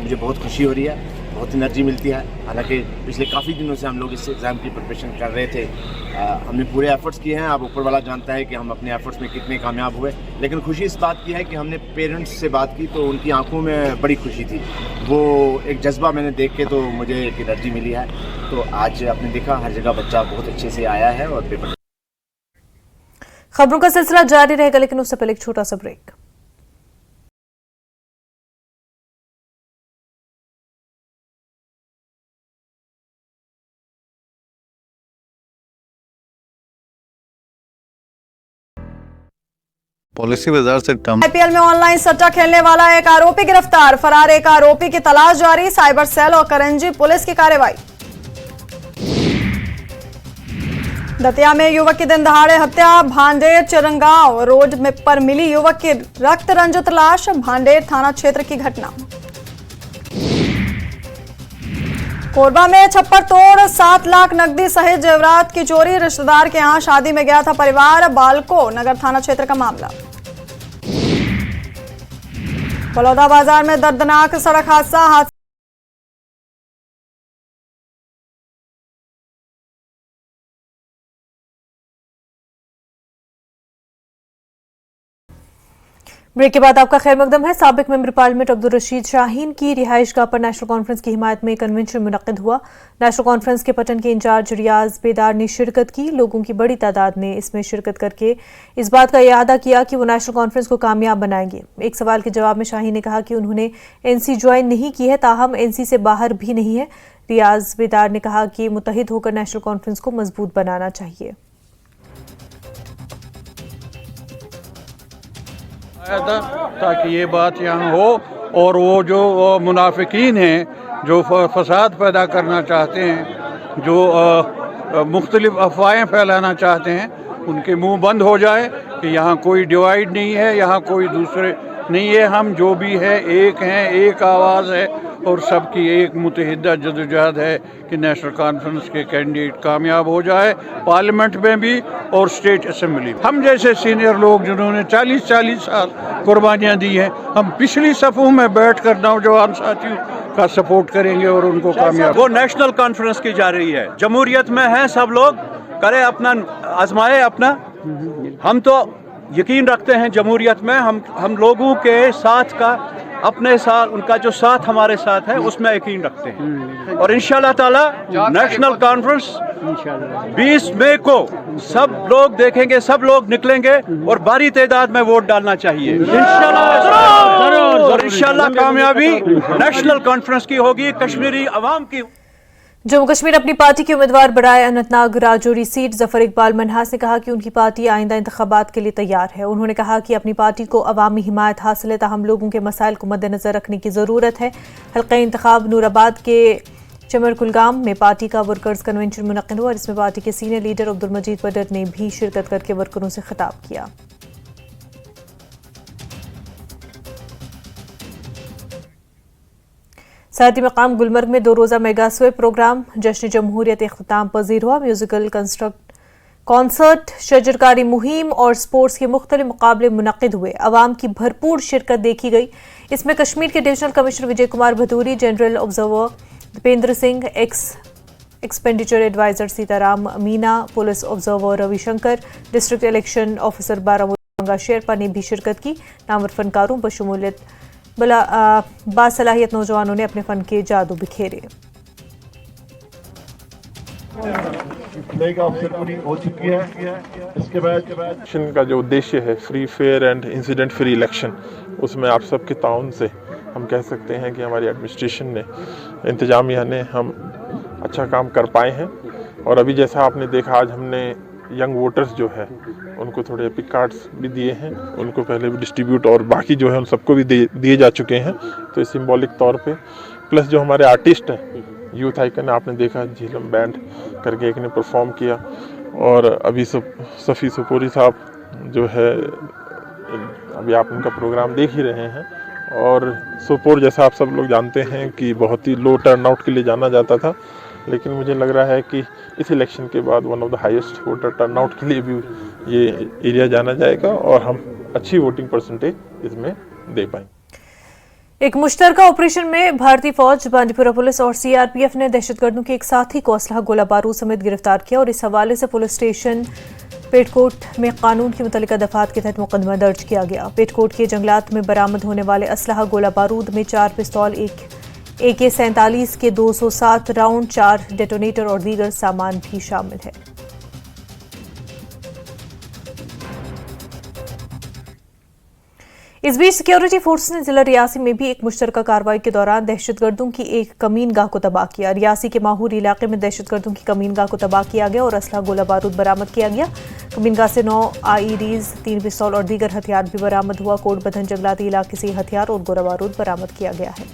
मुझे बहुत खुशी हो रही है, बहुत एनर्जी मिलती है। हालांकि पिछले काफ़ी दिनों से हम लोग इस एग्ज़ाम की प्रिपरेशन कर रहे थे, हमने पूरे एफर्ट्स किए हैं। अब ऊपर वाला जानता है कि हम अपने एफर्ट्स में कितने कामयाब हुए। लेकिन खुशी इस बात की है कि हमने पेरेंट्स से बात की तो उनकी आंखों में बड़ी खुशी थी। वो एक जज्बा मैंने देख के तो मुझे एक एनर्जी मिली है। तो आज आपने देखा हर जगह बच्चा बहुत अच्छे से आया है और पेपर। खबरों का सिलसिला जारी रहेगा, लेकिन उससे पहले एक छोटा सा ब्रेक। पॉलिसी बाजार से आईपीएल में ऑनलाइन सट्टा खेलने वाला एक आरोपी गिरफ्तार। फरार एक आरोपी की तलाश जारी। साइबर सेल और करंजी पुलिस की कार्रवाई। दतिया में युवक की दिन दहाड़े हत्या। भांडेर चरंगांव रोड में पर मिली युवक की रक्त रंजित लाश। भांडेर थाना क्षेत्र की घटना। कोरबा में छप्पर तोड़ 7 लाख नकदी सहित जेवरात की चोरी। रिश्तेदार के यहां शादी में गया था परिवार। बालको नगर थाना क्षेत्र का मामला। बलौदा बाजार में दर्दनाक सड़क हादसा। ब्रेक के बाद आपका खैर मकदम है। साबिक मेंबर पार्लियामेंट अब्दुल रशीद शाहीन की रिहाइशगाह पर नेशनल कॉन्फ्रेंस की हिमायत में कन्वेंशन मुनक्किद हुआ। नेशनल कॉन्फ्रेंस के पटन के इंचार्ज रियाज बेदार ने शिरकत की। लोगों की बड़ी तादाद ने इसमें शिरकत करके इस बात का इरादा किया कि वो नेशनल कॉन्फ्रेंस को कामयाब बनाएंगे। एक सवाल के जवाब में शाहीन ने कहा कि उन्होंने एनसी ज्वाइन नहीं की है, ताहम एनसी से बाहर भी नहीं है। रियाज बेदार ने कहा कि मुत्तहिद होकर नेशनल कॉन्फ्रेंस को मजबूत बनाना चाहिए। ताकि ये बात यहाँ हो और वो जो मुनाफिकीन हैं जो फसाद पैदा करना चाहते हैं, जो मुख्तलिफ अफवाहें फैलाना चाहते हैं, उनके मुंह बंद हो जाए कि यहाँ कोई डिवाइड नहीं है, यहाँ कोई दूसरे नहीं है। हम जो भी है एक हैं, एक आवाज़ है और सबकी एक मुतहिदा जदोजहद है कि नेशनल कॉन्फ्रेंस के कैंडिडेट कामयाब हो जाए, पार्लियामेंट में भी और स्टेट असेंबली में। हम जैसे सीनियर लोग जिन्होंने 40-40 साल कुर्बानियाँ दी हैं, हम पिछली सफ़ों में बैठ कर नौजवान साथियों का सपोर्ट करेंगे और उनको कामयाब। वो नेशनल कॉन्फ्रेंस की जा रही है, जमहूरियत में है, सब लोग करें अपना, आजमाए अपना। हम तो यकीन रखते हैं जमहूरियत में, हम लोगों के साथ का, अपने साथ उनका जो साथ हमारे साथ है उसमें यकीन रखते हैं। और इंशाल्लाह ताला नेशनल कॉन्फ्रेंस 20 मई को सब लोग देखेंगे, सब लोग निकलेंगे और भारी तादाद में वोट डालना चाहिए इंशाल्लाह। और इंशाल्लाह कामयाबी नेशनल कॉन्फ्रेंस की होगी, कश्मीरी अवाम की। जम्मू कश्मीर अपनी पार्टी के उम्मीदवार बढ़ाए अनंतनाग राजौरी सीट जफर इकबाल मनहास ने कहा कि उनकी पार्टी आइंदा इंतखाबात के लिए तैयार है। उन्होंने कहा कि अपनी पार्टी को अवामी हिमायत हासिल है, ताहम लोगों के मसाइल को मद्देनजर रखने की ज़रूरत है। हल्क़े इंतखाब नूराबाद के चमर कुलगाम में पार्टी का वर्कर्स कन्वेंशन मुनक्किद हुआ, जिसमें पार्टी के सीनियर लीडर अब्दुल मजीद बडर ने भी शिरकत करके वर्करों से खिताब किया। सरहदी मकाम गुलमर्ग में 2 रोज़ा मेगा स्वीप प्रोग्राम जश्न जमहूरियत इख्तिताम पजीर हुआ। म्यूजिकल कॉन्सर्ट, शजरकारी मुहिम और स्पोर्ट्स के मुख्तलिफ मुकाबले मुनक्किद हुए। अवाम की भरपूर शिरकत देखी गई। इसमें कश्मीर के divisional commissioner Vijay Kumar Bhadouri, general observer Deependra Singh, expenditure adviser Sitaram Meena, police observer Ravishankar, district election officer Baramulla Sherpa ने भी शिरकत की। नामवर फनकारों बशमूलियत बासलाहियत नौजवानों ने अपने फन के जादू बिखेरे। हो चुकी है। इसके बाद इलेक्शन का जो उद्देश्य है free, fair and incident free election, उसमें आप सबके ताउन से हम कह सकते हैं कि हमारी एडमिनिस्ट्रेशन ने, इंतजामिया ने हम अच्छा काम कर पाए हैं। और अभी जैसा आपने देखा, आज हमने यंग वोटर्स जो है उनको थोड़े एपिक कार्ड्स भी दिए हैं, उनको पहले भी डिस्ट्रीब्यूट और बाकी जो है उन सबको भी दिए जा चुके हैं। तो सिंबॉलिक तौर पे प्लस जो हमारे आर्टिस्ट हैं, यूथ आइकन आपने देखा, झीलम बैंड करके एक ने परफॉर्म किया। और अभी सफ़ी सुपोरी साहब जो है, अभी आप उनका प्रोग्राम देख ही रहे हैं। और सोपोर जैसा आप सब लोग जानते हैं कि बहुत ही लो टर्नआउट के लिए जाना जाता था, लेकिन मुझे लग रहा है कि इस इलेक्शन के बाद one of the highest voter turnout के लिए भी ये एरिया जाना जाएगा और हम अच्छी वोटिंग परसेंटेज इसमें दे पाएंगे। एक मुश्तरका ऑपरेशन में भारतीय फौज, बांडीपुरा पुलिस और सीआरपीएफ ने दहशतगर्दों के एक साथी को असलहा, गोला बारूद समेत गिरफ्तार किया और इस हवाले से पुलिस स्टेशन पेटकोट में कानून की मुतल्लिका दफात के तहत मुकदमा दर्ज किया गया। पेटकोट के जंगलात में बरामद होने वाले असलहा, गोला बारूद में 4 पिस्तौल, एक AK-47 के 207 राउंड, 4 डेटोनेटर और दीगर सामान भी शामिल है। इस बीच सिक्योरिटी फोर्स ने जिला रियासी में भी एक मुश्तरका कार्रवाई के दौरान दहशतगर्दों की एक कमीनगाह को तबाह किया। रियासी के माहूर इलाके में दहशतगर्दों की कमीनगाह को तबाह किया गया और असलहा, गोला बारूद बरामद किया गया। कमीनगाह से 9 IEDs, 3 पिस्तौल और दीगर हथियार भी बरामद हुआ। कोटबधन जंगलाती इलाके से हथियार और गोला बारूद बरामद किया गया है।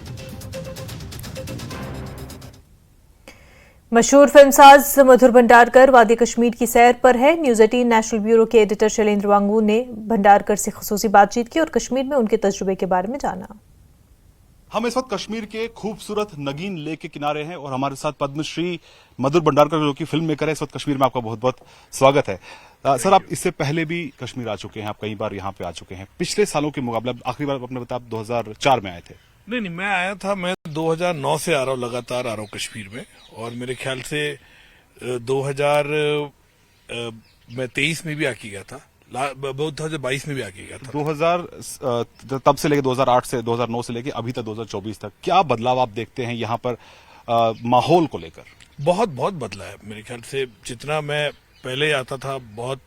मशहूर फिल्मसाज मधुर भंडारकर वादी कश्मीर की सैर पर है। न्यूज़ 18 नेशनल ब्यूरो के एडिटर शैलेंद्र वांगू ने भंडारकर से खुसूसी बातचीत की और कश्मीर में उनके तजुर्बे के बारे में जाना। हम इस वक्त कश्मीर के खूबसूरत नगीन लेक के किनारे हैं और हमारे साथ पद्मश्री मधुर भंडारकर जो कि फिल्म मेकर है। इस वक्त कश्मीर में आपका बहुत बहुत स्वागत है। सर, आप इससे पहले भी कश्मीर आ चुके हैं, आप कई बार यहाँ पे आ चुके हैं। पिछले सालों के मुकाबले आखिरी बार आपने बताया 2004 में आए थे। नहीं, मैं आया था, मैं 2009 से आ रहा हूँ, लगातार आ रहा हूँ कश्मीर में। और मेरे ख्याल से 2023 में भी आके गया था, 2022 में भी आके गया था। 2000 तब से लेके 2008 से 2009 से लेके अभी तक 2024 तक क्या बदलाव आप देखते हैं यहाँ पर माहौल को लेकर? बहुत बदला है मेरे ख्याल से। जितना मैं पहले आता था, बहुत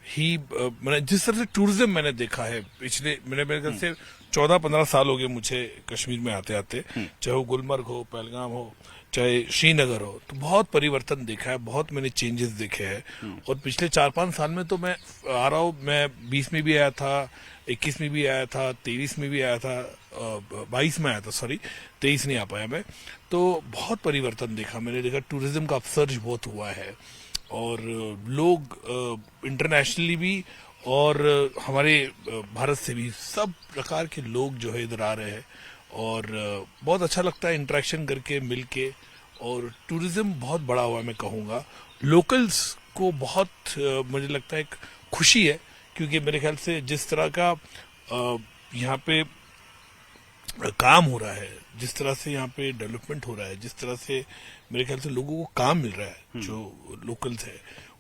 ही मैंने जिस तरह से टूरिज्म मैंने देखा है पिछले, मेरे ख्याल से 14-15 साल हो गए मुझे कश्मीर में आते आते, चाहे वो गुलमर्ग हो, पहलगाम हो, चाहे श्रीनगर हो, तो बहुत परिवर्तन देखा है, बहुत मैंने चेंजेस देखे हैं। और पिछले 4-5 साल में तो मैं आ रहा हूँ, मैं 20 में भी आया था, 21 में भी आया था, 23 में भी आया था, 22 में आया था, सॉरी 23 नहीं आ पाया मैं। तो बहुत परिवर्तन देखा मैंने, देखा टूरिज्म का अपसर्ज बहुत हुआ है और लोग इंटरनेशनली भी और हमारे भारत से भी सब प्रकार के लोग जो है इधर आ रहे हैं और बहुत अच्छा लगता है इंटरेक्शन करके, मिलके। और टूरिज्म बहुत बड़ा हुआ मैं कहूँगा। लोकल्स को बहुत मुझे लगता है एक खुशी है, क्योंकि मेरे ख्याल से जिस तरह का यहाँ पे काम हो रहा है, जिस तरह से यहाँ पे डेवलपमेंट हो रहा है, जिस तरह से मेरे ख्याल से लोगों को काम मिल रहा है जो लोकल्स है,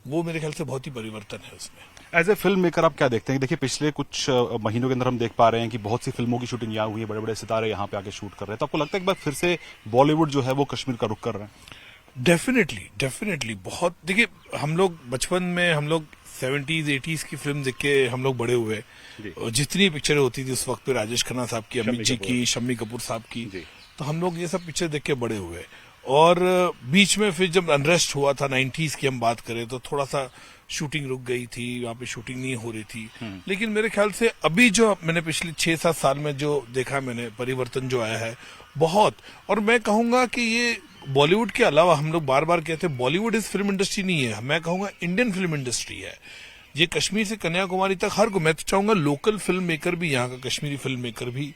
वो मेरे ख्याल से बहुत ही परिवर्तन है उसमें। एज ए फिल्म मेकर आप क्या देखते हैं? देखिए, पिछले कुछ महीनों के अंदर हम देख पा रहे हैं कि बहुत सी फिल्मों की शूटिंग यहाँ हुई है, बड़े बड़े सितारे यहाँ पे आके शूट कर रहे हैं। तो आपको लगता है एक बार फिर से बॉलीवुड जो है वो कश्मीर का रुख कर रहे हैं? डेफिनेटली बहुत। देखिए, हम लोग बचपन में 70s 80s की फिल्म देख के हम लोग बड़े हुए, और जितनी पिक्चरें होती थी उस वक्त पे, राजेश खन्ना साहब की, अमित जी की, शम्मी कपूर साहब की, तो हम लोग ये सब पिक्चर देख के बड़े हुए। और बीच में फिर जब अनरेस्ट हुआ था 90s की हम बात करें, तो थोड़ा सा शूटिंग रुक गई थी, वहां पे शूटिंग नहीं हो रही थी। लेकिन मेरे ख्याल से अभी जो मैंने पिछले 6-7 साल में जो देखा, मैंने परिवर्तन जो आया है बहुत। और मैं कहूंगा कि ये बॉलीवुड के अलावा, हम लोग बार बार कहते हैं बॉलीवुड इस फिल्म इंडस्ट्री नहीं है, मैं कहूंगा इंडियन फिल्म इंडस्ट्री है ये। कश्मीर से कन्याकुमारी तक हर को, मैं तो चाहूंगा लोकल फिल्म मेकर भी, यहाँ का कश्मीरी फिल्म मेकर भी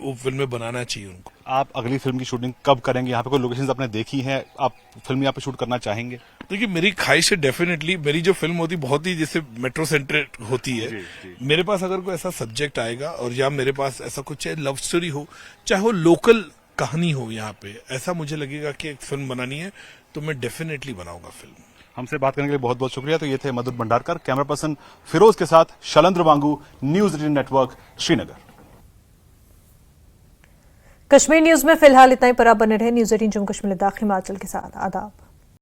वो फिल्में बनाना चाहिए उनको। आप अगली फिल्म की शूटिंग कब करेंगे? यहाँ पे कोई लोकेशंस आपने देखी हैं, आप फिल्म यहाँ पे शूट करना चाहेंगे? देखिए, मेरी ख्वाहिश है डेफिनेटली, मेरी जो फिल्म होती बहुत ही जैसे मेट्रो सेंट्रेड होती है। मेरे पास अगर कोई ऐसा सब्जेक्ट आएगा और या मेरे पास ऐसा कुछ, चाहे लव स्टोरी हो, चाहे वो लोकल कहानी हो, यहाँ पे ऐसा मुझे लगेगा कि एक फिल्म बनानी है, तो मैं डेफिनेटली बनाऊंगा फिल्म। हमसे बात करने के लिए बहुत बहुत शुक्रिया। तो ये थे मधुर भंडारकर, कैमरा पर्सन फिरोज के साथ Shailendra Wangoo, news 18 network, Srinagar. Kashmir news में फिलहाल इतना ही, पर आप बने रहे न्यूज़ 18 जम्मू कश्मीर लद्दाख हिमाचल के साथ। आदाब।